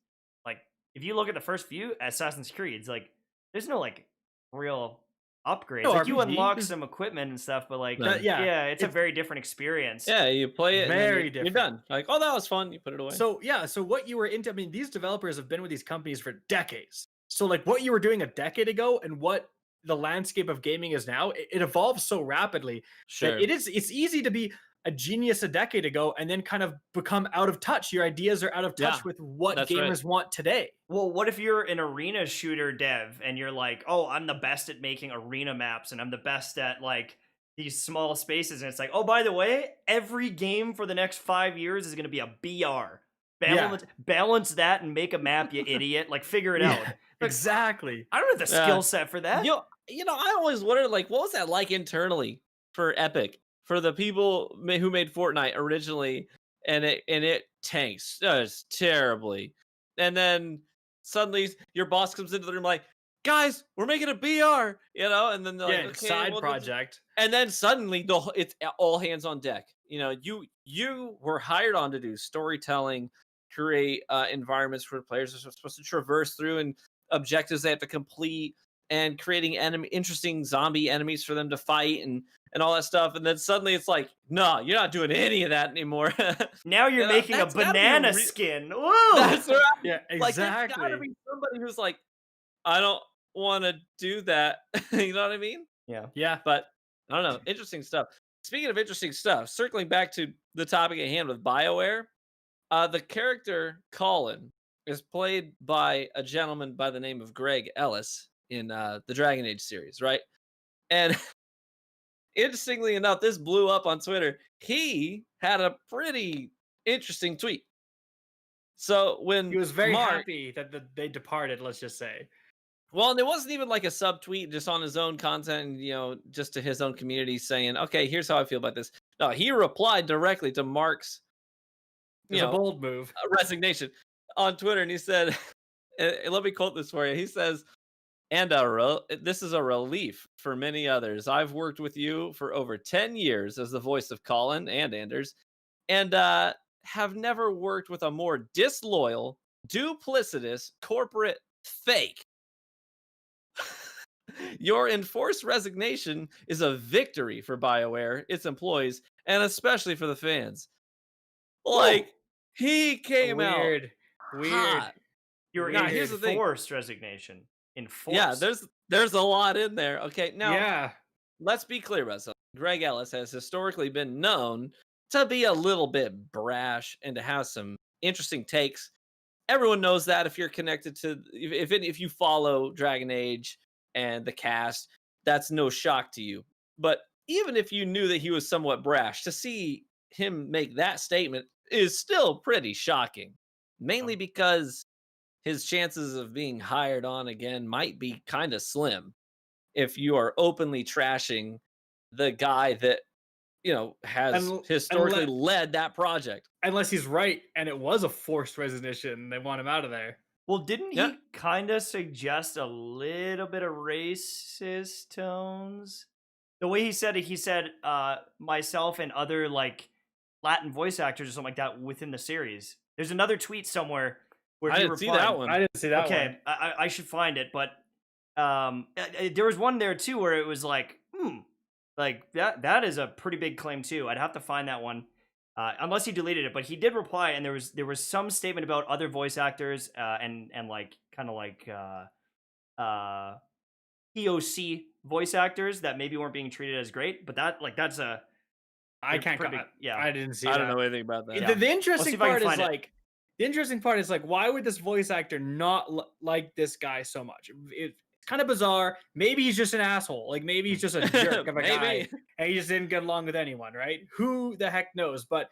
Speaker 1: like if you look at the first few Assassin's Creeds, like there's no like real upgrades.
Speaker 3: No
Speaker 1: Like you
Speaker 3: RPG.
Speaker 1: unlock some equipment and stuff, but like
Speaker 3: Yeah,
Speaker 1: it's a very different experience.
Speaker 2: Yeah, you play it, and then
Speaker 3: Very
Speaker 2: you're
Speaker 3: different.
Speaker 2: done. Like, oh, that was fun. You put it away.
Speaker 3: So what you were into, I mean, these developers have been with these companies for decades. So like what you were doing a decade ago and what the landscape of gaming is now, it evolves so rapidly that it's easy to be a genius a decade ago and then kind of become out of touch. Your ideas are out of touch with what gamers want today.
Speaker 1: Well, what if you're an arena shooter dev and you're like, oh, I'm the best at making arena maps and I'm the best at like these small spaces, and it's like, oh, by the way, every game for the next 5 years is going to be a BR. Balance that and make a map, you idiot. Like, figure it out.
Speaker 3: Exactly.
Speaker 1: I don't have the skill set for that.
Speaker 2: I always wondered, like, what was that like internally for Epic, for the people who made Fortnite originally, and it tanks just terribly, and then suddenly your boss comes into the room like, guys, we're making a BR, and then they're like, okay,
Speaker 3: side project,
Speaker 2: and then suddenly it's all hands on deck. You were hired on to do storytelling, create environments for players are supposed to traverse through, and objectives they have to complete, and creating interesting zombie enemies for them to fight, and all that stuff. And then suddenly it's like, no, you're not doing any of that anymore.
Speaker 1: Now you're making a banana skin. Whoa!
Speaker 2: That's right.
Speaker 3: Yeah, exactly.
Speaker 2: Like, there's gotta be somebody who's like, I don't want to do that. You know what I mean?
Speaker 3: Yeah.
Speaker 2: But I don't know. Interesting stuff. Speaking of interesting stuff, circling back to the topic at hand with BioWare, the character Colin is played by a gentleman by the name of Greg Ellis in the Dragon Age series, right? And interestingly enough, this blew up on Twitter. He had a pretty interesting tweet. So when
Speaker 3: he was very happy that they departed, let's just say.
Speaker 2: Well, and it wasn't even like a subtweet, just on his own content, and, just to his own community saying, okay, here's how I feel about this. No, he replied directly to Mark's
Speaker 3: a bold move,
Speaker 2: resignation on Twitter. And he said, let me quote this for you. He says, and this is a relief for many others. I've worked with you for over 10 years as the voice of Colin and Anders, and have never worked with a more disloyal, duplicitous corporate fake. Your enforced resignation is a victory for BioWare, its employees, and especially for the fans. Like, he came out hot.
Speaker 1: You were going to enforced resignation. Enforced.
Speaker 2: Yeah, there's a lot in there. Okay, now let's be clear about something. Greg Ellis has historically been known to be a little bit brash and to have some interesting takes. Everyone knows that if you're connected to, if you follow Dragon Age and the cast, that's no shock to you. But even if you knew that he was somewhat brash, to see him make that statement is still pretty shocking. Mainly because his chances of being hired on again might be kind of slim if you are openly trashing the guy that, has historically led that project.
Speaker 3: Unless he's right and it was a forced resignation, they want him out of there.
Speaker 1: Well, didn't he kind of suggest a little bit of racist tones? The way he said it, myself and other like Latin voice actors or something like that within the series. There's another tweet somewhere where
Speaker 2: I didn't see that one.
Speaker 3: I didn't see that one.
Speaker 1: Okay, I should find it, but there was one there too where it was like, like that is a pretty big claim too. I'd have to find that one. Unless he deleted it, but he did reply, and there was some statement about other voice actors and like kind of like POC voice actors that maybe weren't being treated as great. But that's a
Speaker 3: I can't.
Speaker 1: pretty big, yeah.
Speaker 3: I didn't see.
Speaker 2: I
Speaker 3: that.
Speaker 2: don't know anything about that.
Speaker 3: The
Speaker 1: I'll
Speaker 3: interesting
Speaker 1: see if I can
Speaker 3: part is
Speaker 1: find it.
Speaker 3: like the interesting part is like why would this voice actor not like this guy so much? It's kind of bizarre. Maybe he's just an asshole. Like maybe he's just a jerk of a guy,
Speaker 2: Maybe.
Speaker 3: and he just didn't get along with anyone, right? Who the heck knows? But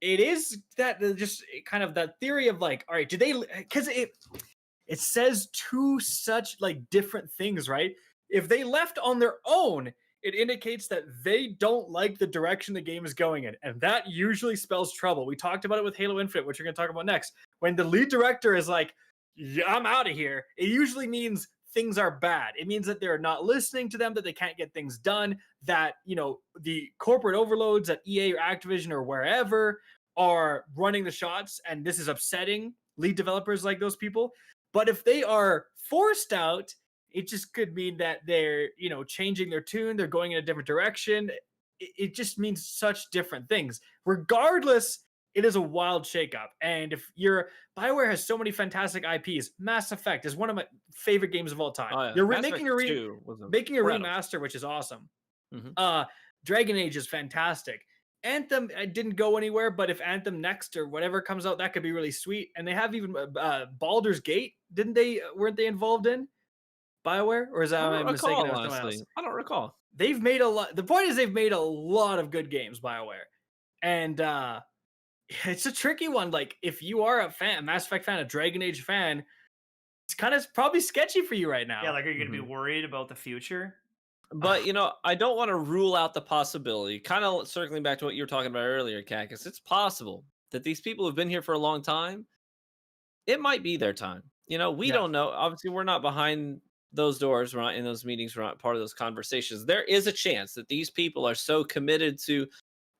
Speaker 3: it is that just kind of that theory of like, all right, did they? Because it says two such like different things, right? If they left on their own, it indicates that they don't like the direction the game is going in. And that usually spells trouble. We talked about it with Halo Infinite, which we're going to talk about next. When the lead director is like, yeah, I'm out of here, it usually means things are bad. It means that they're not listening to them, that they can't get things done, that, you know, the corporate overloads at EA or Activision or wherever are running the shots. And this is upsetting lead developers like those people. But if they are forced out, it just could mean that they're, you know, changing their tune. They're going in a different direction. It just means such different things. Regardless, it is a wild shakeup. And if you're BioWare has so many fantastic IPs. Mass Effect is one of my favorite games of all time.
Speaker 2: Oh, yeah.
Speaker 3: You're
Speaker 2: Mass
Speaker 3: making
Speaker 2: Effect
Speaker 3: a
Speaker 2: 2 was
Speaker 3: making a
Speaker 2: incredible.
Speaker 3: remaster, which is awesome.
Speaker 2: Mhm.
Speaker 3: Dragon Age is fantastic. Anthem didn't go anywhere, but if Anthem Next or whatever comes out, that could be really sweet. And they have even Baldur's Gate. Weren't they involved in BioWare? Or is that
Speaker 2: I
Speaker 3: am
Speaker 2: don't
Speaker 3: I mistaken?
Speaker 2: recall,
Speaker 3: That was someone
Speaker 2: honestly.
Speaker 3: else?
Speaker 2: I don't recall.
Speaker 3: They've made a lot. The point is they've made a lot of good games, BioWare. And it's a tricky one. Like if you are a Mass Effect fan, a Dragon Age fan, it's kind of probably sketchy for you right now.
Speaker 1: Yeah, like are you gonna be worried about the future?
Speaker 2: But, you know, I don't want to rule out the possibility. Kind of circling back to what you were talking about earlier, Kackis. It's possible that these people who've been here for a long time, it might be their time. You know, we
Speaker 3: Yeah.
Speaker 2: don't know. Obviously, we're not behind those doors. We're not in those meetings. We're not part of those conversations. There is a chance that these people are so committed to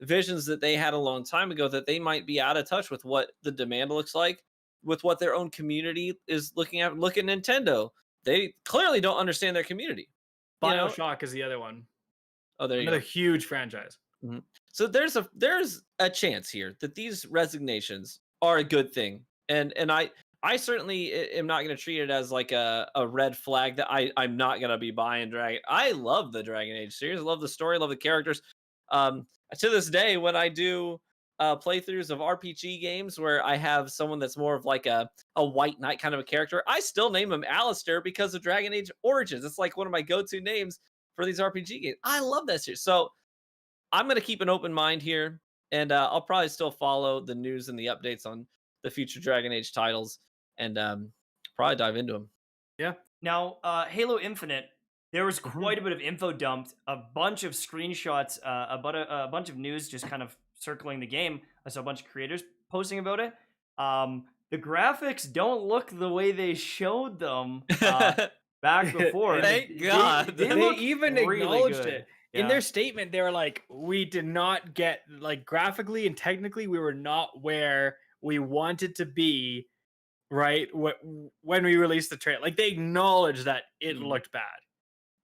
Speaker 2: visions that they had a long time ago that they might be out of touch with what the demand looks like, with what their own community is looking at. Look at Nintendo. They clearly don't understand their community. You know?
Speaker 3: BioShock is the other one.
Speaker 2: Oh, there you
Speaker 3: Another
Speaker 2: go.
Speaker 3: huge franchise.
Speaker 2: So there's a chance here that these resignations are a good thing, and I certainly am not going to treat it as like a red flag that I'm not going to be buying Dragon. I love the Dragon Age series. I love the story. I love the characters. To this day, when I do playthroughs of RPG games where I have someone that's more of like a white knight kind of a character, I still name him Alistair because of Dragon Age Origins. It's like one of my go-to names for these RPG games. I love that series. So I'm going to keep an open mind here, and I'll probably still follow the news and the updates on the future Dragon Age titles, and probably dive into them.
Speaker 3: Yeah.
Speaker 1: Now, Halo Infinite, there was quite a bit of info dumped, a bunch of screenshots, about a bunch of news just kind of circling the game. I saw a bunch of creators posting about it. The graphics don't look the way they showed them back before.
Speaker 2: Thank God.
Speaker 1: They
Speaker 3: They
Speaker 1: look
Speaker 3: even
Speaker 1: really
Speaker 3: acknowledged
Speaker 1: good.
Speaker 3: it.
Speaker 1: Yeah.
Speaker 3: In their statement, they were like, we did not get, like, graphically and technically, we were not where we wanted to be, right? When we released the trailer. Like, they acknowledged that it looked bad.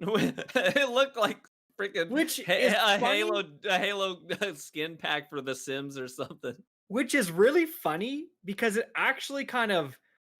Speaker 2: It looked like freaking
Speaker 3: Which is funny.
Speaker 2: a Halo skin pack for The Sims or something.
Speaker 3: Which is really funny because it actually kind of,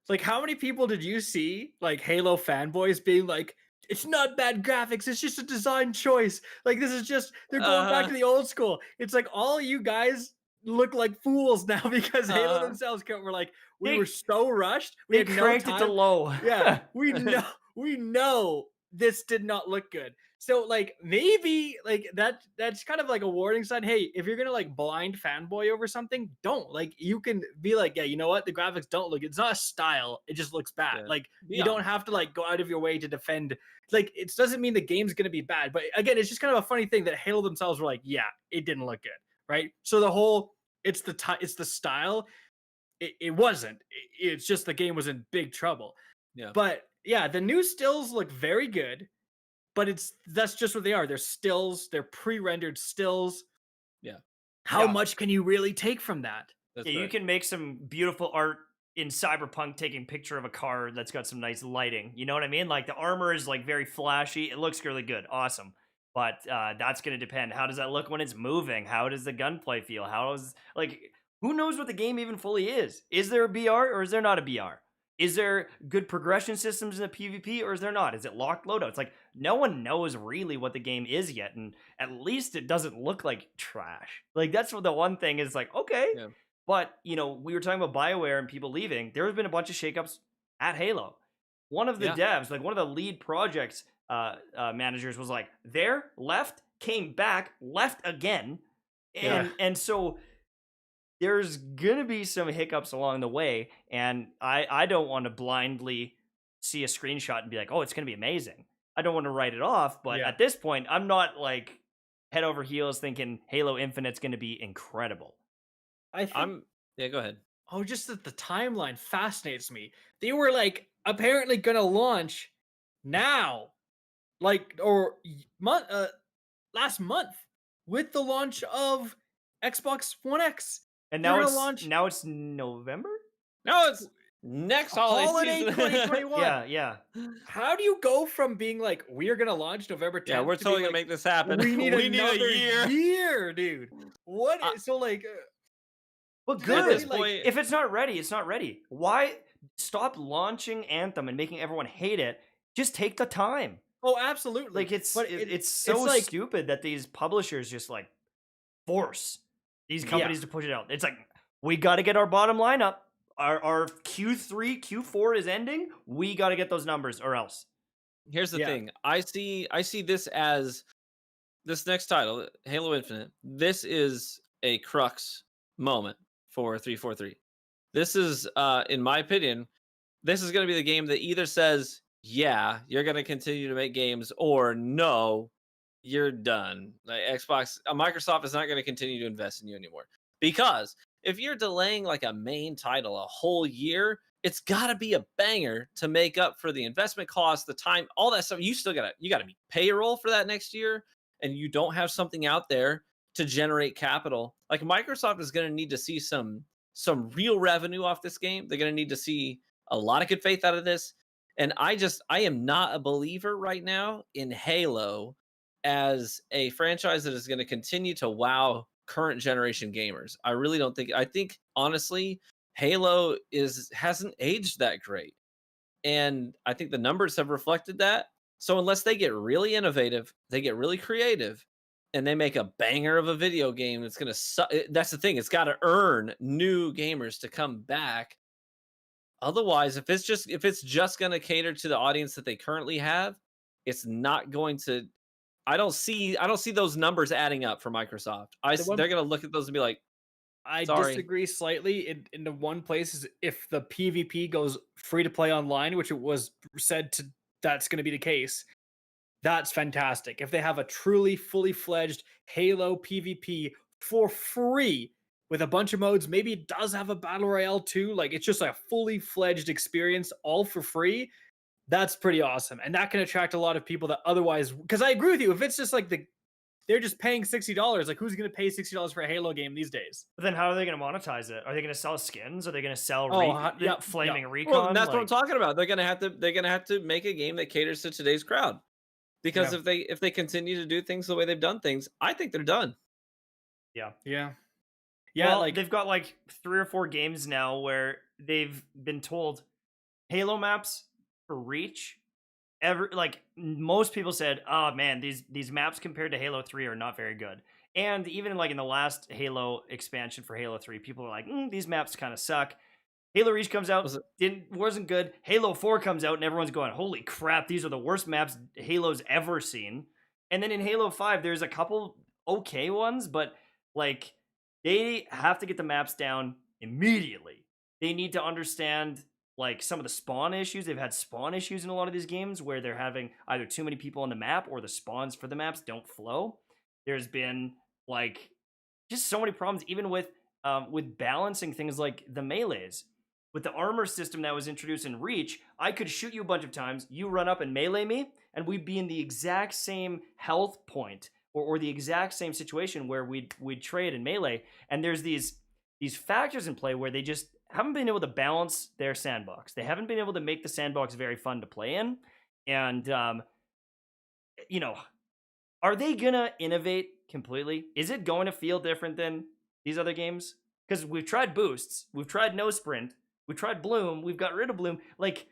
Speaker 3: like, how many people did you see, like, Halo fanboys being like, it's not bad graphics, it's just a design choice. Like, this is just, they're going back to the old school. It's like, all you guys look like fools now because Halo themselves were like, we were so rushed. We
Speaker 1: They
Speaker 3: had no
Speaker 1: cranked it to
Speaker 3: time.
Speaker 1: low.
Speaker 3: Yeah, we know this did not look good. So, like, maybe like that's kind of like a warning sign. Hey, if you're gonna like blind fanboy over something, don't. Like, you can be like, yeah, you know what, the graphics don't look, it's not a style, it just looks bad.
Speaker 2: Yeah.
Speaker 3: Like,
Speaker 2: Be
Speaker 3: you don't
Speaker 2: honest.
Speaker 3: have to like go out of your way to defend. Like, it doesn't mean the game's gonna be bad, but again, it's just kind of a funny thing that Halo themselves were like, yeah, it didn't look good, right? So the whole, it's the style, it wasn't. It's just the game was in big trouble.
Speaker 2: Yeah.
Speaker 3: But yeah, the new stills look very good, but that's just what they are. They're stills, they're pre-rendered stills.
Speaker 2: Yeah.
Speaker 3: How
Speaker 1: Yeah.
Speaker 3: much can you really take from that?
Speaker 2: That's
Speaker 1: Yeah, you
Speaker 2: right.
Speaker 1: can make some beautiful art in Cyberpunk taking picture of a car that's got some nice lighting. You know what I mean? Like the armor is like very flashy. It looks really good. Awesome. But that's going to depend. How does that look when it's moving? How does the gunplay feel? How is like who knows what the game even fully is? Is there a BR or is there not a BR? Is there good progression systems in the PvP or is there not? Is it locked loadouts? Like no one knows really what the game is yet, and at least it doesn't look like trash. Like that's what the one thing is like, okay.
Speaker 2: Yeah.
Speaker 1: But, you know, we were talking about BioWare and people leaving. There has been a bunch of shakeups at Halo. One of the devs, like one of the lead projects managers was like, there, left, came back, left again. And so there's going to be some hiccups along the way. And I don't want to blindly see a screenshot and be like, oh, it's going to be amazing. I don't want to write it off. But at this point, I'm not like head over heels thinking Halo Infinite's going to be incredible.
Speaker 3: I think,
Speaker 2: go ahead.
Speaker 3: Oh, just that the timeline fascinates me. They were like apparently gonna launch now, like last month with the launch of Xbox One X.
Speaker 1: And now it's November?
Speaker 2: No, it's next holiday season.
Speaker 3: 2021.
Speaker 1: Yeah.
Speaker 3: How do you go from being like we are gonna launch November 10th?
Speaker 2: Yeah, we're totally gonna make this happen.
Speaker 3: We need another
Speaker 2: a
Speaker 3: year, dude. What? So like.
Speaker 1: Well, good. If it's not ready, it's not ready. Why stop launching Anthem and making everyone hate it? Just take the time.
Speaker 3: Oh, absolutely.
Speaker 1: Like it's so like, stupid that these publishers just like force these companies to push it out. It's like we got to get our bottom line up. Our Q3, Q4 is ending. We got to get those numbers or else.
Speaker 2: Here's the thing. I see this as this next title, Halo Infinite. This is a crux moment for 343. This is, in my opinion, this is going to be the game that either says, yeah, you're going to continue to make games, or no, you're done. Like Microsoft is not going to continue to invest in you anymore. Because if you're delaying like a main title a whole year, it's got to be a banger to make up for the investment costs, the time, all that stuff. You got to be payroll for that next year, and you don't have something out there to generate capital. Like Microsoft is going to need to see some real revenue off this game. They're going to need to see a lot of good faith out of this. And I am not a believer right now in Halo as a franchise that is going to continue to wow current generation gamers. I really don't think. I think honestly, Halo hasn't aged that great, and I think the numbers have reflected that. So unless they get really innovative, they get really creative, and they make a banger of a video game, it's gonna suck. That's the thing. It's got to earn new gamers to come back. Otherwise, if it's just gonna cater to the audience that they currently have, it's not going to. I don't see those numbers adding up for Microsoft. They're gonna look at those and be like,
Speaker 3: I disagree slightly. In the one place is if the PvP goes free to play online, which it was said to that's going to be the case. That's fantastic. If they have a truly fully fledged Halo PvP for free with a bunch of modes, maybe it does have a battle royale too. Like it's just a fully fledged experience all for free. That's pretty awesome. And that can attract a lot of people that otherwise, because I agree with you. If it's just like they're just paying $60, like who's going to pay $60 for a Halo game these days?
Speaker 1: But then how are they going to monetize it? Are they going to sell skins? Are they going to sell Flaming Recon?
Speaker 2: Well, that's what I'm talking about. They're going to have to make a game that caters to today's crowd. Because if they continue to do things the way they've done things, I think they're done.
Speaker 3: Yeah.
Speaker 1: Well, like they've got like 3 or 4 games now where they've been told Halo maps for Reach. Like most people said, oh man, these maps compared to Halo 3 are not very good. And even like in the last Halo expansion for Halo 3, people are like, these maps kind of suck. Halo Reach comes out, wasn't good. Halo 4 comes out, and everyone's going, holy crap, these are the worst maps Halo's ever seen. And then in Halo 5, there's a couple okay ones, but like they have to get the maps down immediately. They need to understand like some of the spawn issues. They've had spawn issues in a lot of these games where they're having either too many people on the map or the spawns for the maps don't flow. There's been like just so many problems, even with balancing things like the melees. With the armor system that was introduced in Reach, I could shoot you a bunch of times, you run up and melee me, and we'd be in the exact same health point or the exact same situation where we'd trade in melee. And there's these factors in play where they just haven't been able to balance their sandbox. They haven't been able to make the sandbox very fun to play in. And you know, are they gonna innovate completely? Is it going to feel different than these other games? Because we've tried boosts, we've tried no sprint, we've tried bloom, we've got rid of bloom. Like,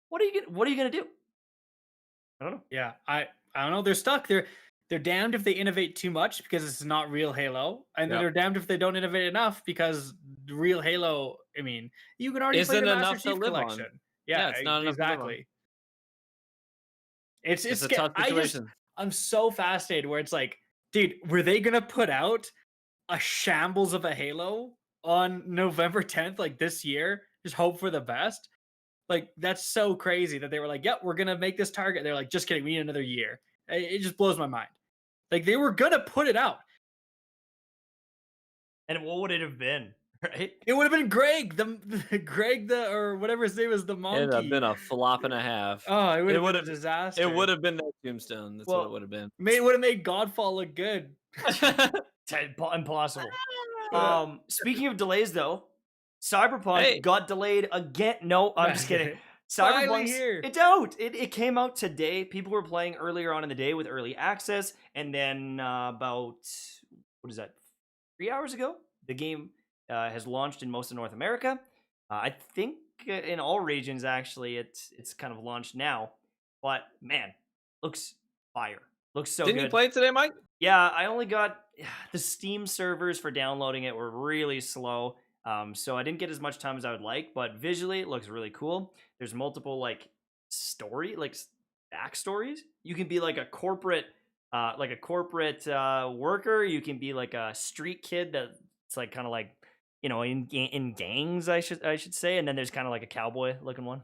Speaker 1: what are you gonna do? I don't know.
Speaker 3: Yeah, I don't know. They're stuck. They're damned if they innovate too much because it's not real Halo, and then
Speaker 2: Yep.
Speaker 3: they're damned if they don't innovate enough because the real Halo. I mean, you can already play
Speaker 2: Isn't
Speaker 3: the Master
Speaker 2: enough to
Speaker 3: Chief
Speaker 2: live on.
Speaker 3: Collection.
Speaker 2: Yeah, it's not enough to live on.
Speaker 3: exactly. It's
Speaker 2: It's a
Speaker 3: sca-
Speaker 2: tough
Speaker 3: I just
Speaker 2: situation.
Speaker 3: I'm so fascinated where it's like, dude, were they gonna put out a shambles of a Halo on November 10th, like this year? Just hope for the best. Like, that's so crazy that they were like, "Yep, we're gonna make this target." They're like, "Just kidding, we need another year." It just blows my mind. Like, they were gonna put it out.
Speaker 1: And what would it have been, right?
Speaker 3: It would have been Greg, the or whatever his name is, the
Speaker 2: It'd have
Speaker 3: monkey.
Speaker 2: been a flop and a half.
Speaker 3: Oh, it would have been a
Speaker 2: would've-
Speaker 3: disaster.
Speaker 2: It would have been that tombstone. That's what
Speaker 1: Well,
Speaker 2: it would have been.
Speaker 3: It would have made Godfall look good.
Speaker 1: Impossible. Speaking of delays, though, Cyberpunk
Speaker 2: Hey.
Speaker 1: got delayed again. No, I'm just kidding.
Speaker 3: Finally
Speaker 1: Cyberpunk's
Speaker 3: here.
Speaker 1: it's out. It came out today. People were playing earlier on in the day with early access, and then about what is that? 3 hours ago, the game has launched in most of North America. I think in all regions actually, it's kind of launched now. But man, looks fire. Looks so
Speaker 2: Didn't
Speaker 1: good.
Speaker 2: you play it today, Mike?
Speaker 1: Yeah, I only got the Steam servers for downloading it were really slow. So I didn't get as much time as I would like, but visually it looks really cool. There's multiple backstories. You can be like a corporate worker. You can be like a street kid that's like kind of like in gangs. I should say. And then there's kind of like a cowboy looking one.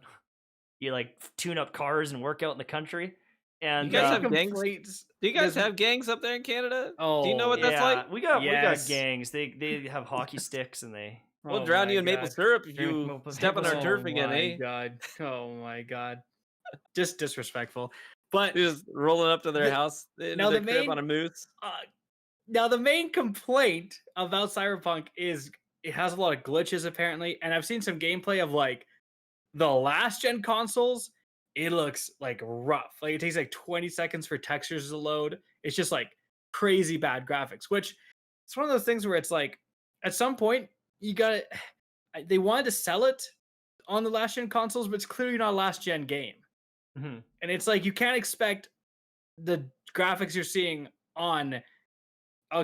Speaker 1: You like tune up cars and work out in the country. And
Speaker 2: You guys have gangs?
Speaker 3: Complaints.
Speaker 2: Do you guys
Speaker 3: Doesn't-
Speaker 2: have gangs up there in Canada?
Speaker 3: Oh,
Speaker 2: Do you know what that's like?
Speaker 1: we got
Speaker 3: Yes.
Speaker 1: gangs. They have hockey sticks and they.
Speaker 2: We'll
Speaker 3: Oh
Speaker 2: drown
Speaker 3: my
Speaker 2: you in maple
Speaker 3: God.
Speaker 2: syrup if
Speaker 1: Drink
Speaker 2: you
Speaker 1: maple
Speaker 2: step on our
Speaker 1: syrup.
Speaker 2: turf again,
Speaker 3: my
Speaker 2: eh?
Speaker 3: God. Oh my God. Just disrespectful. But
Speaker 2: You're just rolling up to their house into
Speaker 3: now
Speaker 2: their
Speaker 3: the
Speaker 2: crib
Speaker 3: main-
Speaker 2: on a moose.
Speaker 3: now the main complaint about Cyberpunk is it has a lot of glitches apparently, and I've seen some gameplay of like the last gen consoles. It looks like rough. Like it takes like 20 seconds for textures to load. It's just like crazy bad graphics, which it's one of those things where it's like at some point you gotta they wanted to sell it on the last gen consoles, but it's clearly not a last gen game.
Speaker 1: Mhm.
Speaker 3: And it's like you can't expect the graphics you're seeing on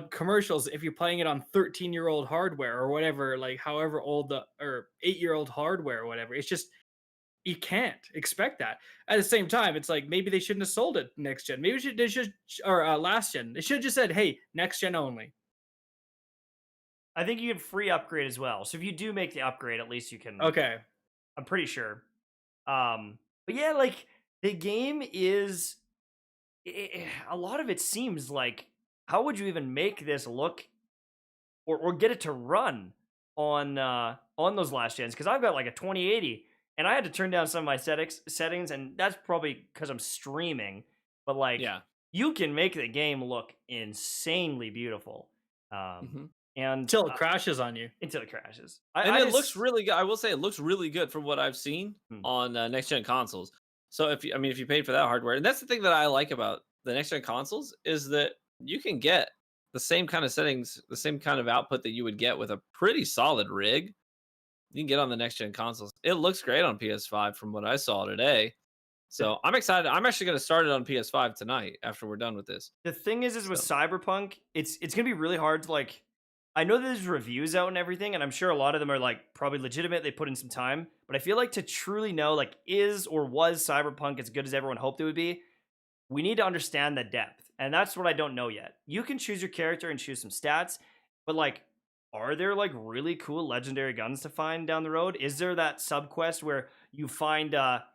Speaker 3: commercials if you're playing it on 13-year-old hardware or whatever, like however old the or 8-year-old hardware or whatever. It's just you can't expect that. At the same time, it's like maybe they shouldn't have sold it next gen. Maybe they should or last gen. They should have just said, "Hey, next gen only."
Speaker 1: I think you can free upgrade as well. So if you do make the upgrade, at least you can.
Speaker 3: Okay.
Speaker 1: I'm pretty sure. But yeah, like the game is a lot of it seems like how would you even make this look or get it to run on those last gens? Because I've got like a 2080 and I had to turn down some of my settings, and that's probably because I'm streaming. But like,
Speaker 2: Yeah.
Speaker 1: you can make the game look insanely beautiful.
Speaker 2: Mhm.
Speaker 1: And
Speaker 3: Until it crashes on you.
Speaker 1: until it crashes.
Speaker 2: And
Speaker 1: I
Speaker 2: it looks
Speaker 1: just-
Speaker 2: really good. I will say it looks really good from what I've seen on next gen consoles. So if you paid for that hardware, and that's the thing that I like about the next gen consoles is that you can get the same kind of settings, the same kind of output that you would get with a pretty solid rig. You can get on the next gen consoles. It looks great on PS5 from what I saw today. So I'm excited. I'm actually going to start it on PS5 tonight after we're done with this.
Speaker 1: The thing is with Cyberpunk, it's gonna be really hard to like. I know there's reviews out and everything, and I'm sure a lot of them are like probably legitimate. They put in some time, but I feel like to truly know like is or was Cyberpunk as good as everyone hoped it would be, we need to understand the depth, and that's what I don't know yet. You can choose your character and choose some stats, but like, are there like really cool legendary guns to find down the road? Is there that sub quest where you find a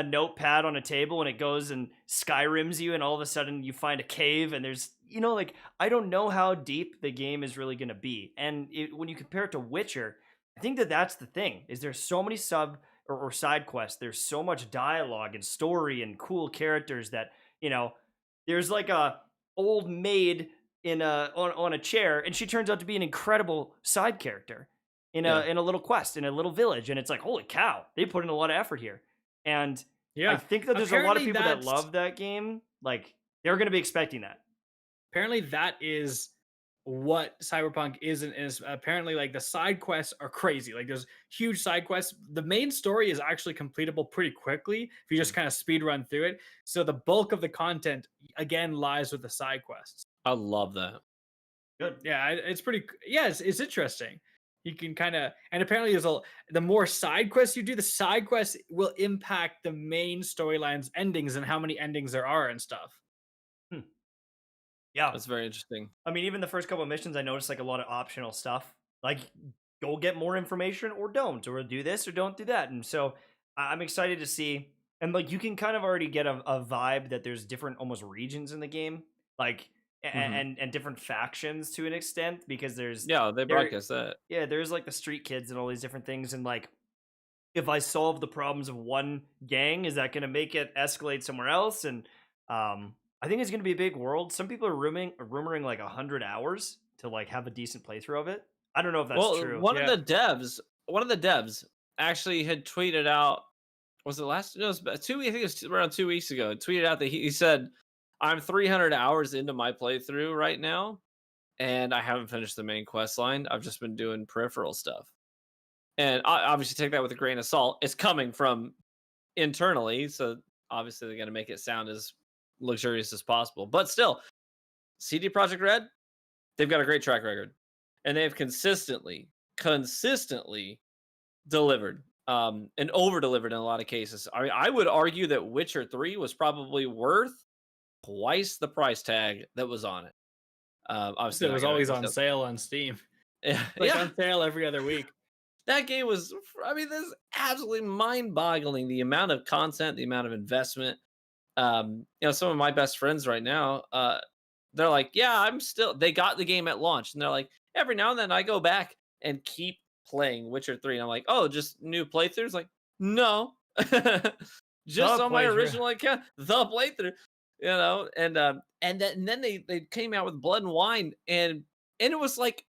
Speaker 1: notepad on a table and it goes and Skyrims you, and all of a sudden you find a cave and there's like I don't know how deep the game is really going to be. And when you compare it to Witcher, I think that's the thing is there's so many sub or side quests. There's so much dialogue and story and cool characters that there's like a old maid on a chair and she turns out to be an incredible side character. in a little quest in a little village, and it's like, holy cow, they put in a lot of effort here. And I
Speaker 3: Yeah.
Speaker 1: think that there's a lot of
Speaker 3: Apparently
Speaker 1: people that
Speaker 3: that's
Speaker 1: love that game. Like they're going to be expecting that.
Speaker 3: apparently that is what Cyberpunk is, and is apparently like the side quests are crazy. Like there's huge side quests. The main story is actually completable pretty quickly if you just kind of speed run through it. So the bulk of the content again lies with the side quests.
Speaker 2: I love that.
Speaker 1: Good.
Speaker 3: Yeah, it's pretty. Yeah, it's interesting. You can kind of, and apparently the more side quests you do, the side quests will impact the main storyline's endings and how many endings there are and stuff.
Speaker 1: Hmm. Yeah.
Speaker 2: That's very interesting.
Speaker 1: I mean, even the first couple of missions, I noticed like a lot of optional stuff. Like, go get more information or don't, or do this or don't do that. And so I'm excited to see. And like, you can kind of already get a vibe that there's different almost regions in the game, like, and different factions to an extent, because
Speaker 2: Yeah, they
Speaker 1: there,
Speaker 2: broadcast that.
Speaker 1: yeah, there's like the street kids and all these different things. And like, if I solve the problems of one gang, is that going to make it escalate somewhere else? And I think it's going to be a big world. Some people are rumoring like 100 hours to like have a decent playthrough of it. I don't know if that's
Speaker 2: Well,
Speaker 1: true.
Speaker 2: one of the devs actually had tweeted out. Was it last? No, it was about 2 weeks. I think it was around 2 weeks ago. Tweeted out that he said, "I'm 300 hours into my playthrough right now, and I haven't finished the main quest line. I've just been doing peripheral stuff." And I obviously take that with a grain of salt. It's coming from internally, so obviously they're going to make it sound as luxurious as possible. But still, CD Projekt Red, they've got a great track record, and they've consistently delivered, and over delivered in a lot of cases. I mean, I would argue that Witcher 3 was probably worth twice the price tag that was on it. Obviously,
Speaker 3: It was always on sale on Steam.
Speaker 2: Yeah,
Speaker 3: Like on sale every other week.
Speaker 2: That game was, I mean, this is absolutely mind-boggling, the amount of content, the amount of investment. Some of my best friends right now, they're like, yeah, they got the game at launch, and they're like, every now and then I go back and keep playing Witcher 3, and I'm like, oh, just new playthroughs? Like, no. Just on my original account, the playthrough, and then they came out with Blood and Wine, and it was like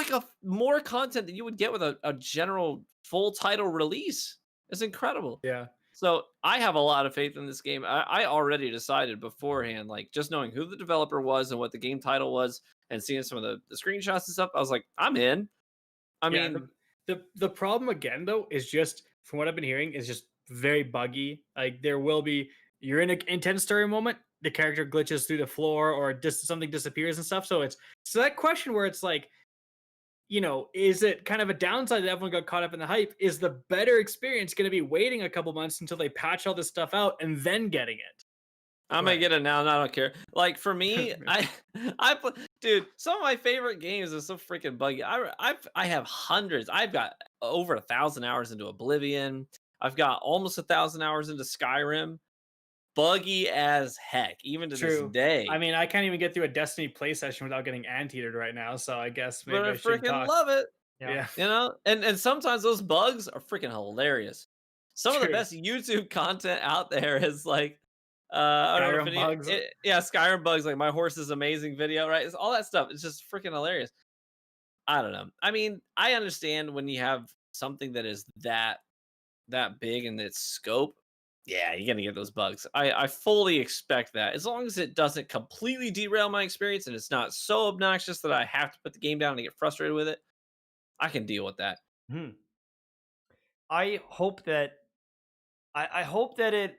Speaker 2: a more content than you would get with a general full title release. It's incredible.
Speaker 3: Yeah.
Speaker 2: So I have a lot of faith in this game. I already decided beforehand, like just knowing who the developer was and what the game title was, and seeing some of the screenshots and stuff, I was like, I'm in. I mean,
Speaker 3: the problem again though is just from what I've been hearing is just very buggy. Like you're in an intense story moment, the character glitches through the floor or just something disappears and stuff. So that question where it's like, is it kind of a downside that everyone got caught up in the hype? Is the better experience going to be waiting a couple months until they patch all this stuff out and then getting it?
Speaker 2: I'm gonna get it now, and I don't care. Like for me, dude, some of my favorite games are so freaking buggy. I have hundreds. I've got over 1,000 hours into Oblivion. I've got almost 1,000 hours into Skyrim. Buggy as heck, even to this day.
Speaker 3: I mean, I can't even get through a Destiny play session without getting anteatered right now. So I guess maybe I should
Speaker 2: freaking love it.
Speaker 3: Yeah.
Speaker 2: And sometimes those bugs are freaking hilarious. Some of the best YouTube content out there is like,
Speaker 3: Skyrim bugs.
Speaker 2: Skyrim bugs, like my horse is amazing video, right? It's all that stuff. It's just freaking hilarious. I don't know. I mean, I understand when you have something that is that big in its scope. Yeah, you're gonna get those bugs. I fully expect that. As long as it doesn't completely derail my experience and it's not so obnoxious that I have to put the game down and get frustrated with it, I can deal with that.
Speaker 1: I hope that it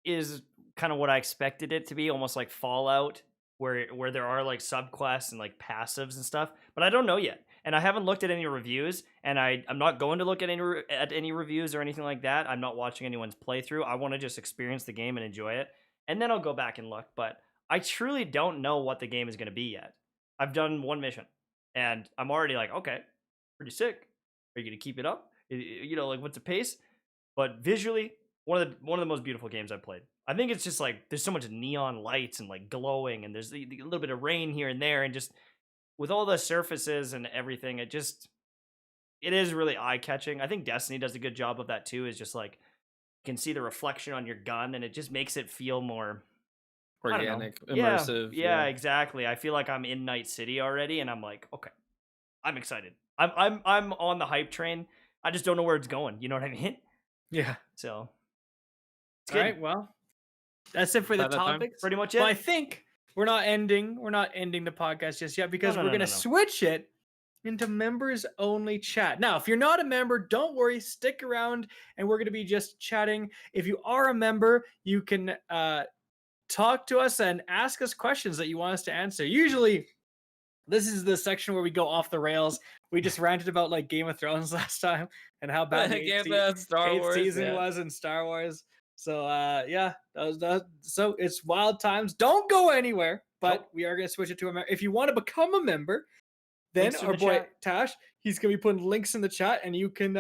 Speaker 1: is kind of what I expected it to be, almost like Fallout, where there are like subquests and like passives and stuff. But I don't know yet. And I haven't looked at any reviews, and I'm not going to look at any reviews or anything like that. I'm not watching anyone's playthrough. I want to just experience the game and enjoy it, and then I'll go back and look. But I truly don't know what the game is going to be yet. I've done one mission, and I'm already like, okay, pretty sick. Are you going to keep it up? Like what's the pace? But visually, one of the most beautiful games I've played. I think it's just like there's so much neon lights and like glowing, and there's a little bit of rain here and there, and just with all the surfaces and everything, it is really eye-catching. I think Destiny does a good job of that too, is just like you can see the reflection on your gun, and it just makes it feel more
Speaker 2: organic, immersive.
Speaker 1: Yeah, exactly. I feel like I'm in Night City already, and I'm like, okay, I'm excited. I'm on the hype train. I just don't know where it's going. You know what I mean?
Speaker 3: Yeah.
Speaker 1: So it's
Speaker 3: All
Speaker 1: good.
Speaker 3: right. Well, that's it for the
Speaker 2: That time?
Speaker 3: topics.
Speaker 1: Pretty much
Speaker 3: But I
Speaker 1: it.
Speaker 3: think we're not ending the podcast just yet because
Speaker 1: no,
Speaker 3: we're
Speaker 1: no,
Speaker 3: gonna
Speaker 1: no.
Speaker 3: switch it into members only chat. Now, if you're not a member, don't worry, stick around and we're gonna be just chatting. If you are a member, you can talk to us and ask us questions that you want us to answer. Usually, this is the section where we go off the rails. We just ranted about like Game of Thrones last time and how bad the
Speaker 2: Game of Star
Speaker 3: eighth
Speaker 2: Wars
Speaker 3: season
Speaker 2: yeah.
Speaker 3: was in Star Wars. So yeah, so it's wild times. Don't go anywhere, but
Speaker 1: Nope.
Speaker 3: we are gonna switch it to a member. If you want to become a member, then
Speaker 1: Links in
Speaker 3: our
Speaker 1: the
Speaker 3: boy
Speaker 1: chat.
Speaker 3: Tash, he's gonna be putting links in the chat, and you can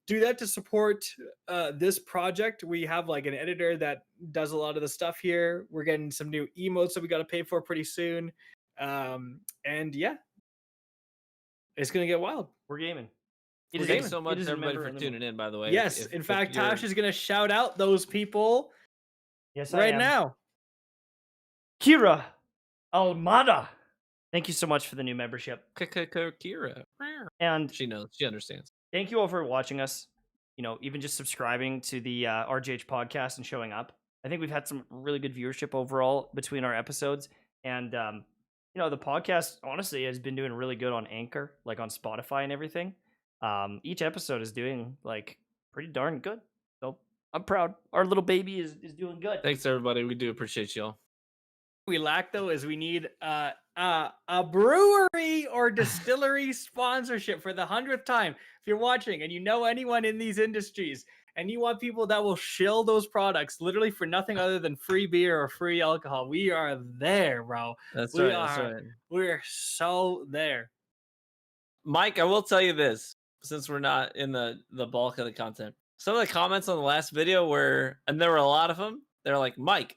Speaker 3: do that to support this project. We have like an editor that does a lot of the stuff here. We're getting some new emotes that we got to pay for pretty soon. And yeah, it's gonna get wild.
Speaker 1: We're gaming.
Speaker 2: Thanks so much everybody for tuning in, by the way.
Speaker 3: Yes, in fact, Tash is gonna shout out those people
Speaker 1: Yes, I
Speaker 3: right
Speaker 1: am.
Speaker 3: now.
Speaker 1: Kira Almada. Thank you so much for the new membership.
Speaker 2: Kira.
Speaker 1: And
Speaker 2: She knows. She understands.
Speaker 1: thank you all for watching us. You know, even just subscribing to the RGH podcast and showing up. I think we've had some really good viewership overall between our episodes. And, you know, the podcast, honestly, has been doing really good on Anchor, like on Spotify and everything. Each episode is doing, like, pretty darn good. So I'm proud. Our little baby is doing good.
Speaker 2: Thanks, everybody. We do appreciate y'all.
Speaker 3: We lack though is we need a brewery or distillery sponsorship for the 100th time. If you're watching and you know anyone in these industries and you want people that will shill those products literally for nothing other than free beer or free alcohol, we are there, bro.
Speaker 2: That's
Speaker 3: We
Speaker 2: right.
Speaker 3: are.
Speaker 2: That's right.
Speaker 3: We're so there.
Speaker 2: Mike, I will tell you this, since we're not in the bulk of the content. Some of the comments on the last video were, and there were a lot of them, they're like, Mike,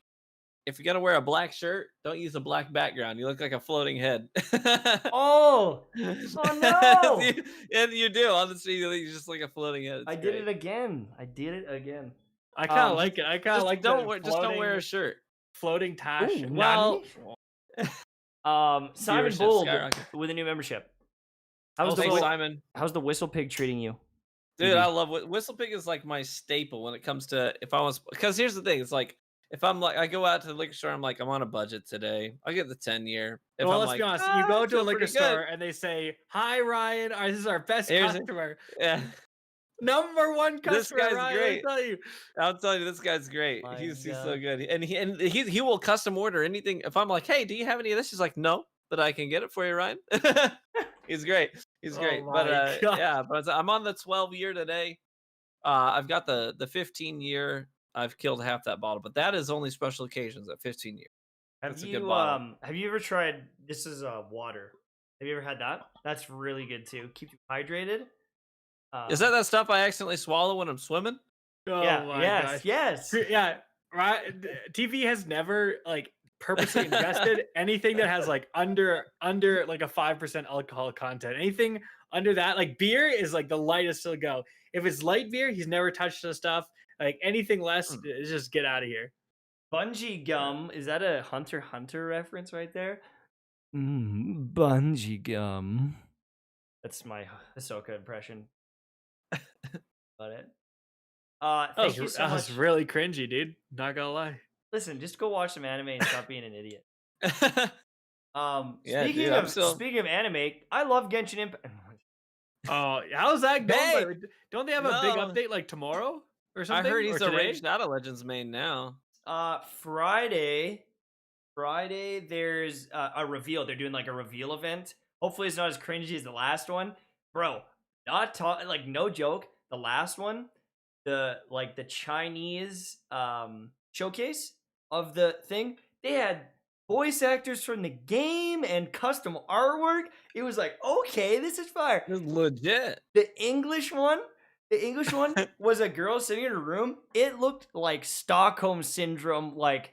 Speaker 2: if you're going to wear a black shirt, don't use a black background. You look like a floating head.
Speaker 1: Oh no!
Speaker 2: And you do. On the street, you just like a floating head.
Speaker 1: I did it again. I
Speaker 3: kind of like it. I kind of like
Speaker 2: don't wear a shirt.
Speaker 3: Floating Tash.
Speaker 1: Ooh,
Speaker 3: well,
Speaker 1: Simon
Speaker 2: Viewership
Speaker 1: Bold
Speaker 2: skyrocket.
Speaker 1: with a new membership.
Speaker 2: Thanks, Simon.
Speaker 1: How's the Whistle Pig treating you?
Speaker 2: Dude, I love Whistle Pig is like my staple when it comes to if I want. Because here's the thing, it's like if I'm like I go out to the liquor store, I'm like I'm on a budget today. I'll get the 10-year.
Speaker 3: Well, let's be honest. You go to a liquor store and they say, "Hi, Ryan. This is our best customer."
Speaker 2: Yeah.
Speaker 3: Number one customer.
Speaker 2: This guy's
Speaker 3: Ryan,
Speaker 2: great.
Speaker 3: I'll
Speaker 2: tell you, this guy's great.
Speaker 1: My
Speaker 2: He's
Speaker 1: God.
Speaker 2: so good, and he will custom order anything. If I'm like, hey, do you have any of this? He's like, no, but I can get it for you, Ryan. He's great. He's great. But yeah, but I'm on the 12-year today. I've got the 15-year. I've killed half that bottle, but that is only special occasions at 15 years.
Speaker 1: Have you ever tried? This is water. Have you ever had that? That's really good too. Keeps you hydrated.
Speaker 2: Is that stuff I accidentally swallow when I'm swimming?
Speaker 3: Oh
Speaker 1: yeah.
Speaker 3: my
Speaker 1: Yes.
Speaker 3: gosh.
Speaker 1: Yes.
Speaker 3: Yeah. Right. TV has never like purposely ingested anything that has like under like a 5% alcohol content. Anything under that, like beer, is like the lightest to go. If it's light beer, he's never touched the stuff. Like anything less, just get out of here.
Speaker 1: Bungee gum, is that a Hunter x Hunter reference right there? Bungee gum. That's my Ahsoka impression. Got it. Thank you so
Speaker 3: that
Speaker 1: much.
Speaker 3: was really cringy, dude. Not gonna lie.
Speaker 1: Listen, just go watch some anime and stop being an idiot.
Speaker 2: Yeah,
Speaker 1: Speaking of anime, I love Genshin Impact.
Speaker 3: Oh, how's that going?
Speaker 2: Hey!
Speaker 3: Don't they have a big update like tomorrow or something?
Speaker 2: I heard he's a
Speaker 3: today?
Speaker 2: Raged Out of Legends main now.
Speaker 1: Friday, there's a reveal. They're doing like a reveal event. Hopefully, it's not as cringy as the last one, bro. Like no joke. The last one, the Chinese showcase of the thing, they had voice actors from the game and custom artwork. It was like, okay, this is fire.
Speaker 2: This is legit.
Speaker 1: The English one was a girl sitting in a room. It looked like Stockholm Syndrome. Like,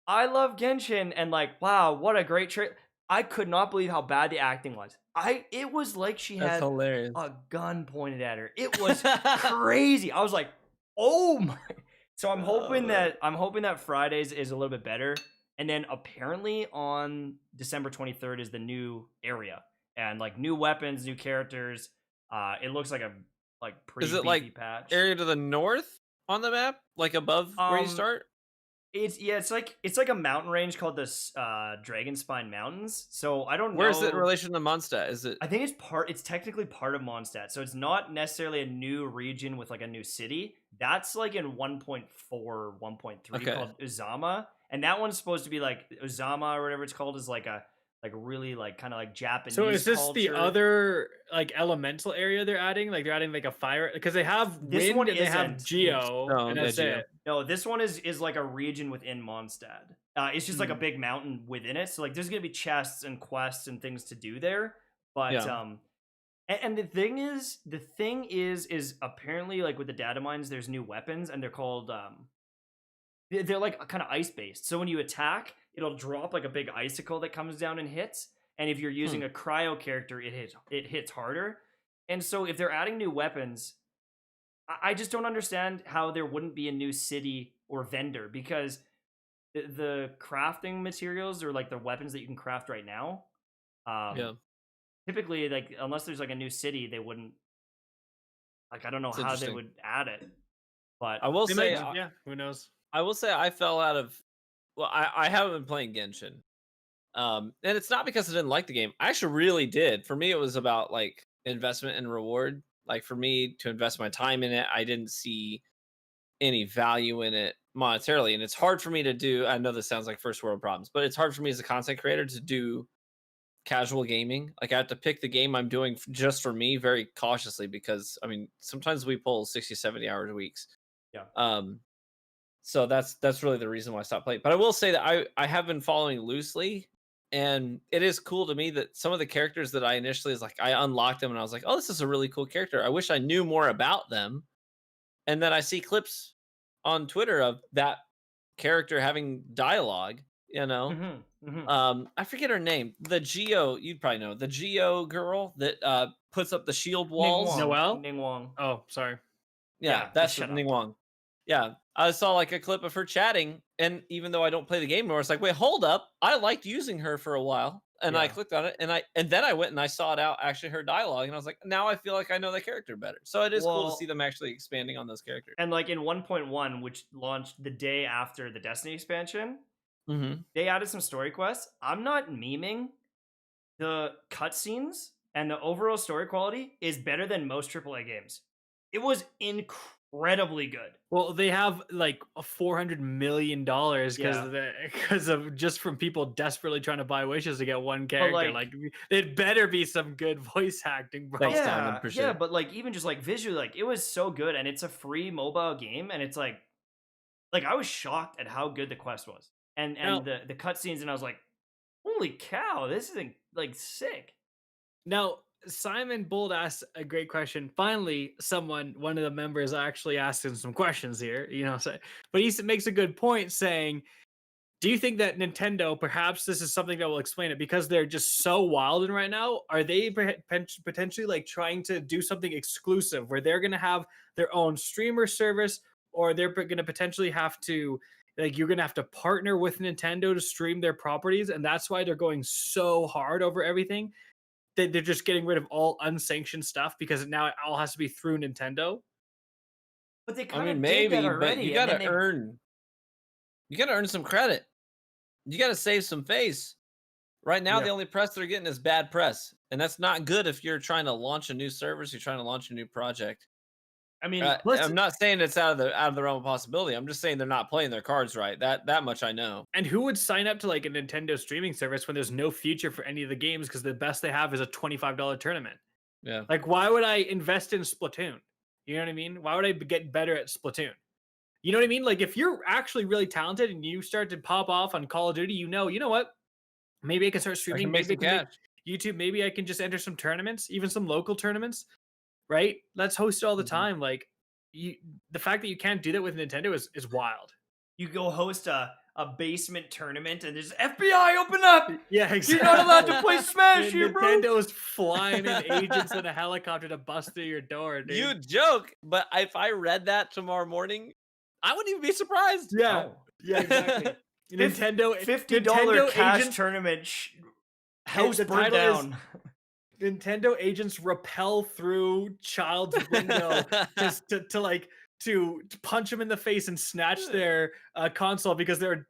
Speaker 1: I love Genshin, and like, wow, what a great trailer. I could not believe how bad the acting was. It was like she had
Speaker 2: hilarious.
Speaker 1: a gun pointed at her. It was crazy. I was like, oh my. So I'm hoping that Fridays is a little bit better. And then apparently on December 23rd is the new area. and like new weapons, new characters. It looks like a pretty
Speaker 2: Is it
Speaker 1: beefy
Speaker 2: like
Speaker 1: patch.
Speaker 2: area to the north on the map, like above where you start?
Speaker 1: It's like a mountain range called the Dragonspine Mountains. So I don't know.
Speaker 2: Where is it in relation to Mondstadt? Is it?
Speaker 1: I think it's technically part of Mondstadt. So it's not necessarily a new region with like a new city. That's like in 1.4, 1.3 called Uzama. And that one's supposed to be like Uzama or whatever it's called is like a really like kind of like Japanese.
Speaker 3: So is this
Speaker 1: culture.
Speaker 3: the other like elemental area they're adding? Like they're adding like a fire because they have
Speaker 1: This
Speaker 3: wind
Speaker 1: one
Speaker 3: and they have
Speaker 1: isn't.
Speaker 3: geo,
Speaker 2: No,
Speaker 3: and that's
Speaker 2: Geo.
Speaker 3: it.
Speaker 1: No, this one is like a region within Mondstadt. It's just like a big mountain within it. So like there's gonna be chests and quests and things to do there. But and the thing is apparently like with the data mines, there's new weapons and they're called they're like kind of ice based. So when you attack, it'll drop like a big icicle that comes down and hits. And if you're using a cryo character, it hits harder. And so if they're adding new weapons, I just don't understand how there wouldn't be a new city or vendor because the crafting materials or like the weapons that you can craft right now, typically like unless there's like a new city, they wouldn't. Like I don't know how they would add it, but
Speaker 2: I will say,
Speaker 3: who knows?
Speaker 2: I will say I fell out of. Well, I haven't been playing Genshin, and it's not because I didn't like the game. I actually really did. For me, it was about like investment and reward. Like for me to invest my time in it, I didn't see any value in it monetarily, and it's hard for me to do. I know this sounds like first world problems, but it's hard for me as a content creator to do casual gaming. Like I have to pick the game I'm doing just for me very cautiously because I mean sometimes we pull 60, 70 hours weeks. So that's really the reason why I stopped playing. But I will say that I have been following loosely, and it is cool to me that some of the characters that I initially is like I unlocked them and I was like, oh, this is a really cool character. I wish I knew more about them. And then I see clips on Twitter of that character having dialogue, you know. I forget her name. The Geo, you'd probably know the Geo girl that puts up the shield walls.
Speaker 3: Noelle?
Speaker 1: Ningguang.
Speaker 3: Oh, sorry.
Speaker 2: Yeah, that's Ningguang. Yeah, I saw like a clip of her chatting, and even though I don't play the game anymore, it's like, wait, hold up, I liked using her for a while, and I clicked on it, and then I went and I sought out actually her dialogue, and I was like, now I feel like I know the character better. So it is cool to see them actually expanding on those characters.
Speaker 1: And like in 1.1, which launched the day after the Destiny expansion, they added some story quests. I'm not memeing. The cutscenes and the overall story quality is better than most AAA games. It was incredibly good. Well,
Speaker 3: they have like $400 million because of just from people desperately trying to buy wishes to get one character. Like it better be some good voice acting, bro.
Speaker 1: Yeah, but like even just like visually, like it was so good, and it's a free mobile game, and it's like I was shocked at how good the quest was, and the cutscenes, and I was like, holy cow, this is like sick.
Speaker 3: Now, Simon Bold asked a great question. Finally, one of the members actually asking some questions here, but he makes a good point saying, do you think that Nintendo, perhaps this is something that will explain it because they're just so wild in right now? Are they potentially like trying to do something exclusive where they're going to have their own streamer service, or they're going to potentially have to, like, you're going to have to partner with Nintendo to stream their properties, and that's why they're going so hard over everything? They're just getting rid of all unsanctioned stuff because now it all has to be through Nintendo.
Speaker 1: But they kind of did that already.
Speaker 2: But you gotta earn some credit. You gotta save some face. Right now, the only press they're getting is bad press, and that's not good if you're trying to launch a new service. You're trying to launch a new project.
Speaker 1: I mean,
Speaker 2: I'm not saying it's out of the realm of possibility. I'm just saying they're not playing their cards right. That much I know.
Speaker 3: And who would sign up to like a Nintendo streaming service when there's no future for any of the games because the best they have is a $25 tournament?
Speaker 2: Yeah.
Speaker 3: Like, why would I invest in Splatoon? You know what I mean? Why would I get better at Splatoon? You know what I mean? Like, if you're actually really talented and you start to pop off on Call of Duty, you know what? Maybe I can start streaming. Maybe I can make YouTube. Maybe I can just enter some tournaments, even some local tournaments. Right? Let's host it all the time. Like, the fact that you can't do that with Nintendo is wild.
Speaker 1: You go host a basement tournament and there's FBI, open up!
Speaker 3: Yeah, exactly.
Speaker 1: You're not allowed to play Smash here, bro!
Speaker 3: Nintendo's flying in agents in a helicopter to bust through your door, dude.
Speaker 2: You joke, but if I read that tomorrow morning, I wouldn't even be surprised.
Speaker 3: Yeah, yeah, exactly. Nintendo
Speaker 1: $50 cash tournament house burned down.
Speaker 3: Nintendo agents rappel through child's window just to punch them in the face and snatch their console because they're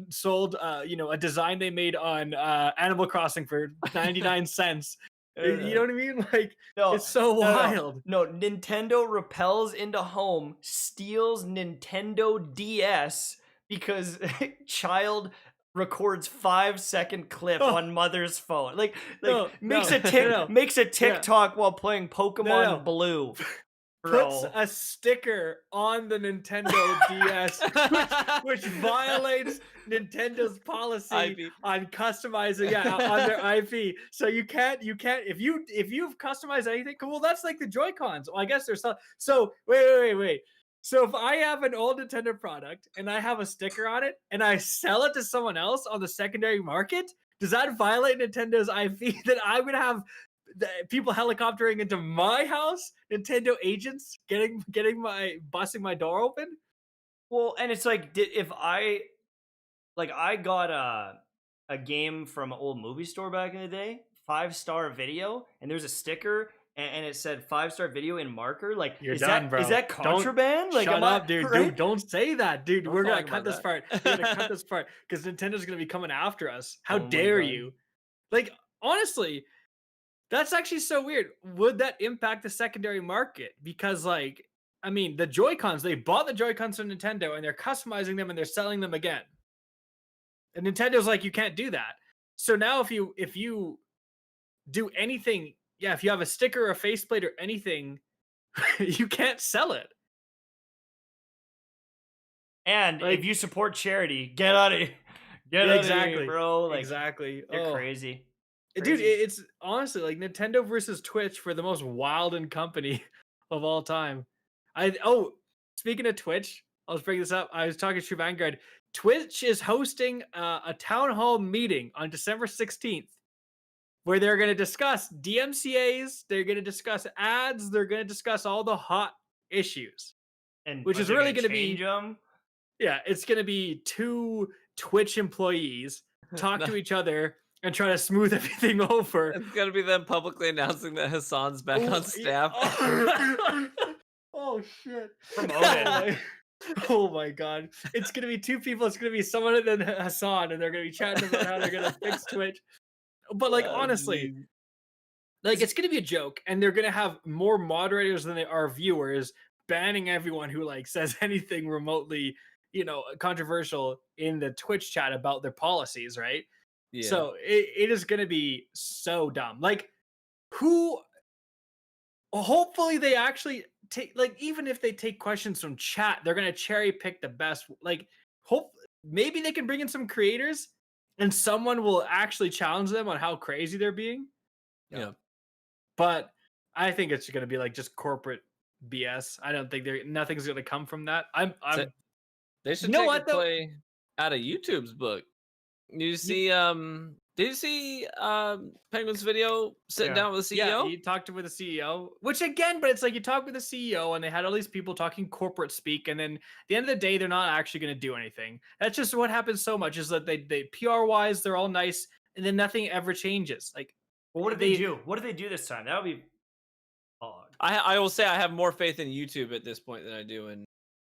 Speaker 3: sold a design they made on Animal Crossing for 99 cents. You know what I mean? Like,
Speaker 1: No,
Speaker 3: it's so wild.
Speaker 1: No, Nintendo repels into home, steals Nintendo DS because child records 5-second clip on mother's phone. Like makes a TikTok while playing Pokemon Blue.
Speaker 3: Puts a sticker on the Nintendo DS, which violates Nintendo's policy on customizing, on their IP. So you can't if you've customized anything, well, that's like the Joy-Cons. Well, I guess there's some. So wait. So if I have an old Nintendo product and I have a sticker on it and I sell it to someone else on the secondary market, does that violate Nintendo's IP that I'm gonna have people helicoptering into my house, Nintendo agents busting my door open?
Speaker 1: Well, and it's like, if I got a game from an old movie store back in the day, 5-star video, and there's a sticker and it said 5-star video in marker. Like,
Speaker 3: You're
Speaker 1: is
Speaker 3: done,
Speaker 1: that
Speaker 3: bro.
Speaker 1: Is that contraband? Like,
Speaker 3: shut up, dude.
Speaker 1: Right?
Speaker 3: Dude, don't say that, dude. We're gonna cut this part. We're gonna cut this part because Nintendo's gonna be coming after us. How dare you? Like, honestly, that's actually so weird. Would that impact the secondary market? Because, like, I mean, the Joy-Cons, they bought the Joy-Cons from Nintendo and they're customizing them and they're selling them again. And Nintendo's like, you can't do that. So now if you do anything, if you have a sticker or a faceplate or anything, you can't sell it.
Speaker 1: And if you support charity, get out of here. Get out of here, bro. Like,
Speaker 3: exactly.
Speaker 1: They're crazy.
Speaker 3: Dude, it's honestly like Nintendo versus Twitch for the most wild and company of all time. Speaking of Twitch, I'll just bring this up. I was talking to Vanguard. Twitch is hosting a town hall meeting on December 16th where they're going to discuss DMCAs, they're going to discuss ads, they're going to discuss all the hot issues.
Speaker 1: And
Speaker 3: which is really going to be
Speaker 1: them?
Speaker 3: Yeah, it's going to be 2 Twitch employees talk to each other and try to smooth everything over.
Speaker 2: It's gonna be them publicly announcing that Hassan's back on staff.
Speaker 3: Oh shit! Promoted. Oh my god! It's gonna be 2 people. It's gonna be someone and then Hassan, and they're gonna be chatting about how they're gonna fix Twitch. But like, honestly, like, it's gonna be a joke, and they're gonna have more moderators than they are viewers, banning everyone who like says anything remotely, controversial in the Twitch chat about their policies, right? Yeah. So it is going to be so dumb. Like, hopefully they actually take, like, even if they take questions from chat, they're going to cherry pick the best. Like, maybe they can bring in some creators and someone will actually challenge them on how crazy they're being.
Speaker 2: Yeah.
Speaker 3: But I think it's going to be like just corporate BS. I don't think nothing's going to come from that.
Speaker 2: They should take a play out of YouTube's book. Did you see Penguin's video sitting down with the CEO?
Speaker 3: Yeah, he talked with the CEO, which again, but it's like you talk with the CEO and they had all these people talking corporate speak, and then at the end of the day, they're not actually going to do anything. That's just what happens so much, is that they PR wise, they're all nice, and then nothing ever changes. Like,
Speaker 1: well, what did they do? What did they do this time? That would be odd.
Speaker 2: I will say I have more faith in YouTube at this point than I do in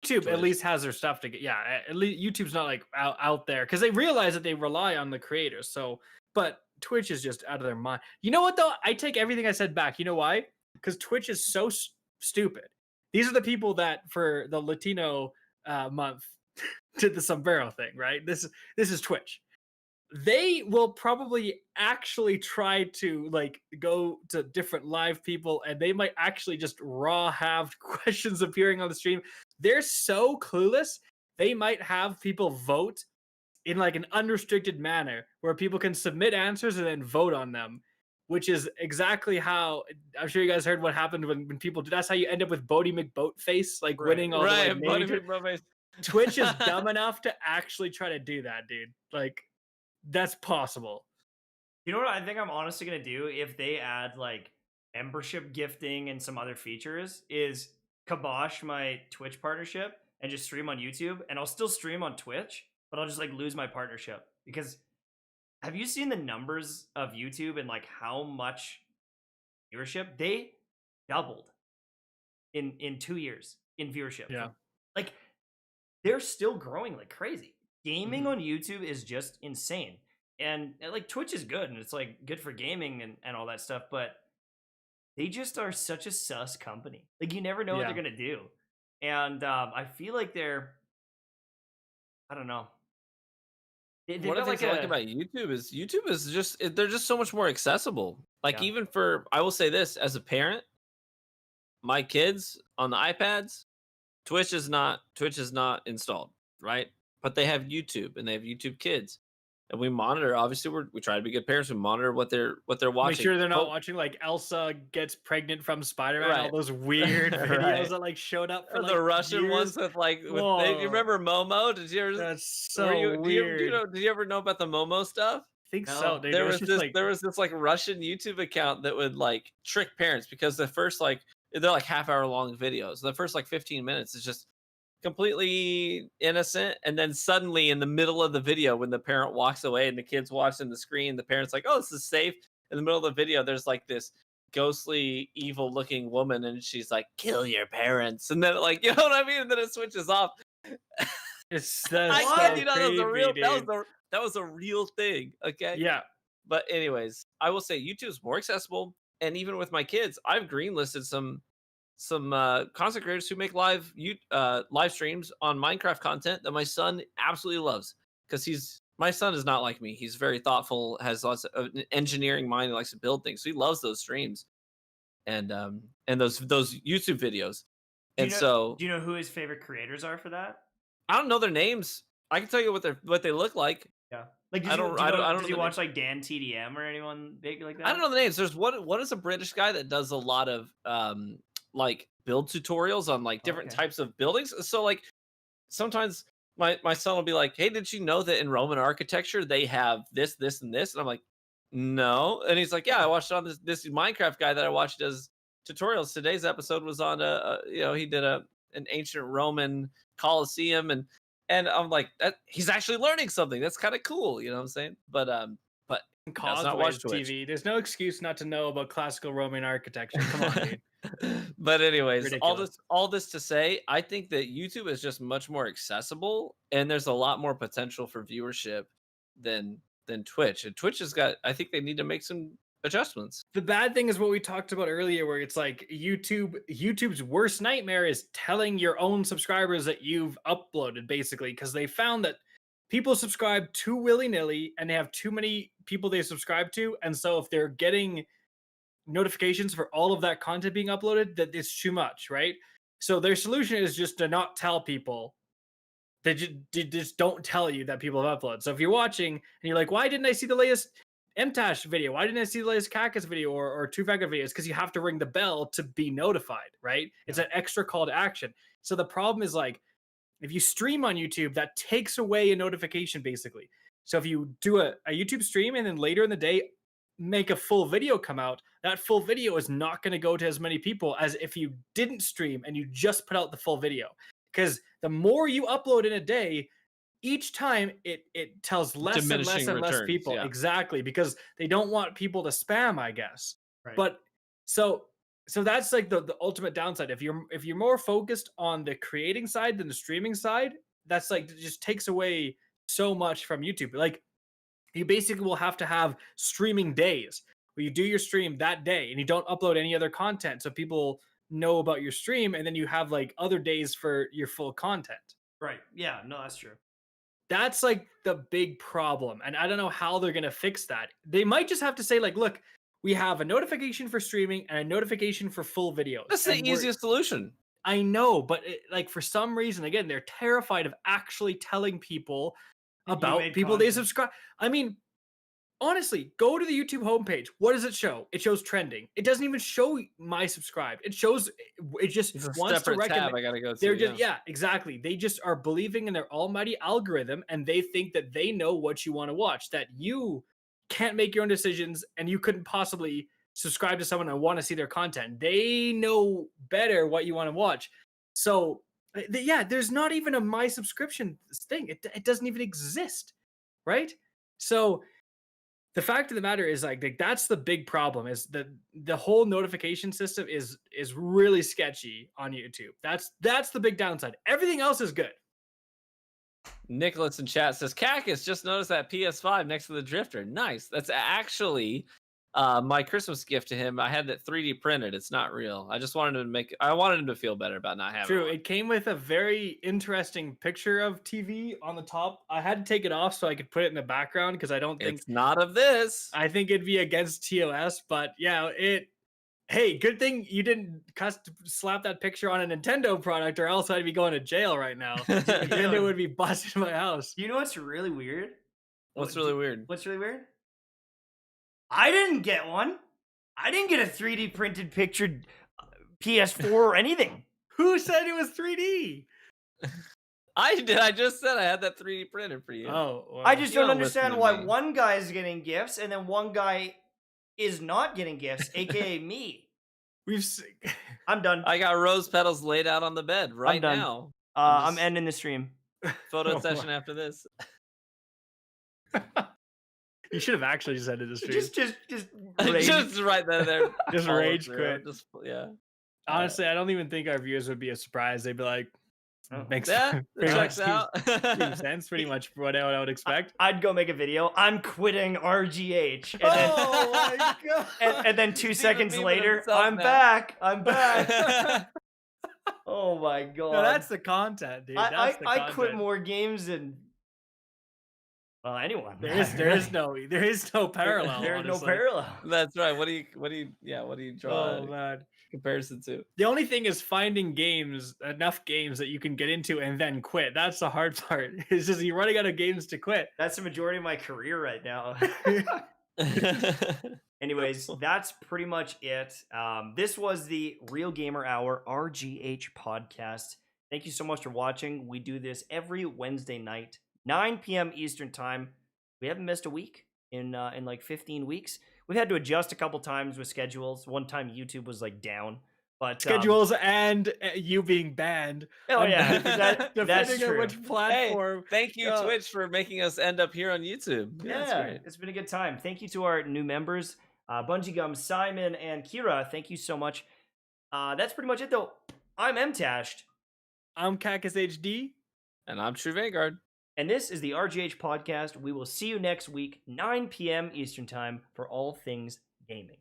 Speaker 3: YouTube. Twitch. At least has their stuff to get. Yeah, at least YouTube's not like out there because they realize that they rely on the creators. So, but Twitch is just out of their mind. You know what though? I take everything I said back. You know why? Because Twitch is so stupid. These are the people that for the Latino month did the sombrero thing, right? This is Twitch. They will probably actually try to like go to different live people, and they might actually just have questions appearing on the stream. They're so clueless. They might have people vote in like an unrestricted manner where people can submit answers and then vote on them, which is exactly how I'm sure you guys heard what happened when people do. That's how you end up with Bodie McBoatface, like winning all the way. Twitch is dumb enough to actually try to do that, dude. Like, that's possible.
Speaker 1: You know what I think I'm honestly going to do if they add like membership gifting and some other features is kibosh my Twitch partnership and just stream on YouTube, and I'll still stream on Twitch, but I'll just like lose my partnership. Because have you seen the numbers of YouTube and like how much viewership. They doubled in 2 years in viewership.
Speaker 3: Yeah.
Speaker 1: Like they're still growing like crazy. Gaming
Speaker 3: Mhm.
Speaker 1: on YouTube is just insane. And like Twitch is good and it's like good for gaming and all that stuff, but they just are such a sus company. Like you never know what they're
Speaker 3: Yeah.
Speaker 1: gonna do. And I feel like I don't know. They've
Speaker 2: One of
Speaker 1: got
Speaker 2: the things
Speaker 1: like
Speaker 2: I like
Speaker 1: a
Speaker 2: about YouTube is just they're just so much more accessible. Like
Speaker 1: yeah.
Speaker 2: even for I will say this as a parent, my kids on the iPads, Twitch is not installed, right? But they have YouTube and they have YouTube Kids, and we monitor. Obviously, we try to be good parents. We monitor what they're
Speaker 3: Make
Speaker 2: watching.
Speaker 3: sure they're not
Speaker 2: But
Speaker 3: watching like Elsa gets pregnant from Spider-Man, all
Speaker 2: right,
Speaker 3: those weird videos
Speaker 2: right.
Speaker 3: that like showed up for
Speaker 2: Or
Speaker 3: like
Speaker 2: the Russian
Speaker 3: years.
Speaker 2: ones with like with you
Speaker 3: Whoa,
Speaker 2: remember Momo? Did you ever
Speaker 3: that's
Speaker 2: were
Speaker 3: so
Speaker 2: you do you
Speaker 3: weird.
Speaker 2: know did you ever know about the Momo stuff?
Speaker 3: I think so,
Speaker 1: No.
Speaker 3: dude. It was just like
Speaker 2: There was this like Russian YouTube account that would like trick parents because the first like they're like half-hour long videos. The first like 15 minutes is just completely innocent, and then suddenly in the middle of the video when the parent walks away and the kid's watching the screen, the parent's like, "Oh, this is safe." In the middle of the video, there's like this ghostly, evil-looking woman, and she's like, "Kill your parents," and then like you know what I mean, and then it switches off.
Speaker 3: that's
Speaker 2: I kid
Speaker 3: so
Speaker 2: you not,
Speaker 3: creepy, dude.
Speaker 2: that was a real thing. Okay,
Speaker 3: Yeah.
Speaker 2: but anyways, I will say YouTube's more accessible, and even with my kids, I've greenlisted some content creators who make live streams on Minecraft content that my son absolutely loves because my son is not like me. He's very thoughtful, has lots of an engineering mind, and likes to build things. So he loves those streams and those YouTube videos.
Speaker 1: Do you
Speaker 2: And
Speaker 1: know
Speaker 2: so
Speaker 1: do you know who his favorite creators are for that?
Speaker 2: I don't know their names. I can tell you what they look like.
Speaker 1: Yeah. Like
Speaker 2: I don't I don't I don't
Speaker 1: does
Speaker 2: know
Speaker 1: he
Speaker 2: the
Speaker 1: watch
Speaker 2: names.
Speaker 1: like Dan TDM or anyone big like
Speaker 2: I don't
Speaker 1: that?
Speaker 2: know the names. There's what is a British guy that does a lot of like build tutorials on like different
Speaker 1: Okay.
Speaker 2: types of buildings. So like sometimes my son will be like, "Hey, did you know that in Roman architecture they have this, this, and this?" And I'm like, "No." And he's like, "Yeah, I watched it on this Minecraft guy that I watched does tutorials. Today's episode was on he did an ancient Roman Colosseum and I'm like that he's actually learning something. That's kind of cool, you know what I'm saying? But he does not watch
Speaker 3: Causeways
Speaker 2: Twitch.
Speaker 3: TV. There's no excuse not to know about classical Roman architecture. Come on, dude.
Speaker 2: But anyways,
Speaker 3: Ridiculous.
Speaker 2: all this to say, I think that YouTube is just much more accessible and there's a lot more potential for viewership than Twitch. And Twitch has got I think they need to make some adjustments.
Speaker 3: The bad thing is what we talked about earlier, where it's like YouTube's worst nightmare is telling your own subscribers that you've uploaded, basically, because they found that people subscribe too willy-nilly and they have too many people they subscribe to. And so if they're getting notifications for all of that content being uploaded, that it's too much, right? So their solution is just to not tell people. They just don't tell you that people have uploaded. So if you're watching and you're like, why didn't I see the latest Mtashed video? Why didn't I see the latest Kackis video or two Vanguard videos? Because you have to ring the bell to be notified, right? It's an extra call to action. So the problem is like, if you stream on YouTube, that takes away a notification basically. So if you do a YouTube stream and then later in the day make a full video come out, that full video is not going to go to as many people as if you didn't stream and you just put out the full video. Because the more you upload in a day, each time it tells less and less
Speaker 2: Diminishing
Speaker 3: and less
Speaker 2: returns,
Speaker 3: people.
Speaker 2: yeah.
Speaker 3: Exactly, because they don't want people to spam, I guess.
Speaker 1: Right.
Speaker 3: But so that's like the ultimate downside. If you're more focused on the creating side than the streaming side, that's like it just takes away so much from YouTube. Like you basically will have to have streaming days where you do your stream that day and you don't upload any other content so people know about your stream, and then you have like other days for your full content.
Speaker 1: Right. Yeah, no, that's true.
Speaker 3: That's like the big problem. And I don't know how they're going to fix that. They might just have to say, like, look, we have a notification for streaming and a notification for full videos.
Speaker 2: That's the
Speaker 3: And
Speaker 2: easiest solution.
Speaker 3: I know, but like for some reason, again, they're terrified of actually telling people
Speaker 1: You
Speaker 3: about
Speaker 1: made
Speaker 3: people they
Speaker 1: content.
Speaker 3: subscribe. I mean, honestly, go to the YouTube homepage. What does it show? It shows trending. It doesn't even show my subscribed. It just
Speaker 2: It's a
Speaker 3: wants to
Speaker 2: separate tab
Speaker 3: recommend.
Speaker 2: I gotta go to.
Speaker 3: They're just yeah, exactly. They just are believing in their almighty algorithm, and they think that they know what you want to watch. That you can't make your own decisions, and you couldn't possibly subscribe to someone and want to see their content. They know better what you want to watch. So yeah, there's not even a my subscription thing. It doesn't even exist, right? So The fact of the matter is like that's the big problem is that the whole notification system is really sketchy on YouTube. That's the big downside. Everything else is good.
Speaker 2: Nicholas in chat says, Kackis, just noticed that PS5 next to the Drifter. Nice. That's actually my Christmas gift to him. I had it 3D printed. It's not real. I just wanted I wanted him to feel better about not having
Speaker 3: True.
Speaker 2: it.
Speaker 3: It came with a very interesting picture of TV on the top. I had to take it off so I could put it in the background because I don't think
Speaker 2: It's not of this.
Speaker 3: I think it'd be against TOS, but yeah, hey, good thing you didn't slap that picture on a Nintendo product, or else I'd be going to jail right now. Nintendo would be busting my house.
Speaker 1: You know what's really weird?
Speaker 2: What's really weird?
Speaker 1: What's really weird? I didn't get one. I didn't get a 3D printed pictured PS4 or anything.
Speaker 3: Who said it was 3D?
Speaker 2: I did. I just said I had that 3D printed for you.
Speaker 3: Oh, well,
Speaker 1: I just
Speaker 2: You
Speaker 1: don't
Speaker 2: don't listen
Speaker 1: understand
Speaker 2: to
Speaker 1: why
Speaker 2: me.
Speaker 1: one guy is getting gifts and then one guy is not getting gifts, aka me. I'm done.
Speaker 2: I got rose petals laid out on the bed right
Speaker 1: done.
Speaker 2: now.
Speaker 1: I'm ending the stream.
Speaker 2: Photo
Speaker 3: Oh,
Speaker 2: session after this.
Speaker 3: You should have actually just ended the stream.
Speaker 1: Just rage.
Speaker 2: Just right there.
Speaker 3: Just
Speaker 2: follow
Speaker 3: rage
Speaker 2: through.
Speaker 3: quit.
Speaker 2: Just, yeah.
Speaker 3: Honestly, I don't even think our viewers would be as surprised. They'd be like,
Speaker 1: Oh.
Speaker 3: makes
Speaker 2: Yeah,
Speaker 3: pretty
Speaker 2: it
Speaker 3: much
Speaker 2: checks out.
Speaker 3: seems sense. Pretty much what I would expect.
Speaker 1: I'd go make a video. I'm quitting RGH. And then,
Speaker 3: Oh my god!
Speaker 1: and then 2
Speaker 2: He's
Speaker 1: seconds
Speaker 2: even
Speaker 1: later,
Speaker 2: himself
Speaker 1: I'm
Speaker 2: now.
Speaker 1: back. I'm back. Oh my god.
Speaker 3: No, that's the content, dude. That's the
Speaker 1: I
Speaker 3: content.
Speaker 1: quit more games than anyone.
Speaker 3: There is no parallel.
Speaker 1: There is no
Speaker 3: honestly.
Speaker 1: parallel.
Speaker 2: That's right. What do you draw
Speaker 3: Oh
Speaker 2: a
Speaker 3: man.
Speaker 2: comparison to?
Speaker 3: The only thing is finding enough games that you can get into and then quit. That's the hard part. It's just you're running out of games to quit.
Speaker 1: That's the majority of my career right now. Anyways, that's pretty much it. This was the Real Gamer Hour RGH podcast. Thank you so much for watching. We do this every Wednesday night, 9 p.m. Eastern time. We haven't missed a week in like 15 weeks. We've had to adjust a couple times with schedules. One time YouTube was like down, but
Speaker 3: Schedules and you being banned.
Speaker 1: Oh yeah, that's
Speaker 3: Depending on
Speaker 1: true.
Speaker 3: which platform.
Speaker 2: Thank you, Twitch, for making us end up here on YouTube. That's
Speaker 1: Yeah,
Speaker 2: great.
Speaker 1: it's been a good time. Thank you to our new members, Bungee Gum, Simon, and Kira. Thank you so much. That's pretty much it, though. I'm Mtashed.
Speaker 3: I'm KackisHD.
Speaker 2: And I'm True Vanguard.
Speaker 1: And this is the RGH podcast. We will see you next week, 9 p.m. Eastern time, for all things gaming.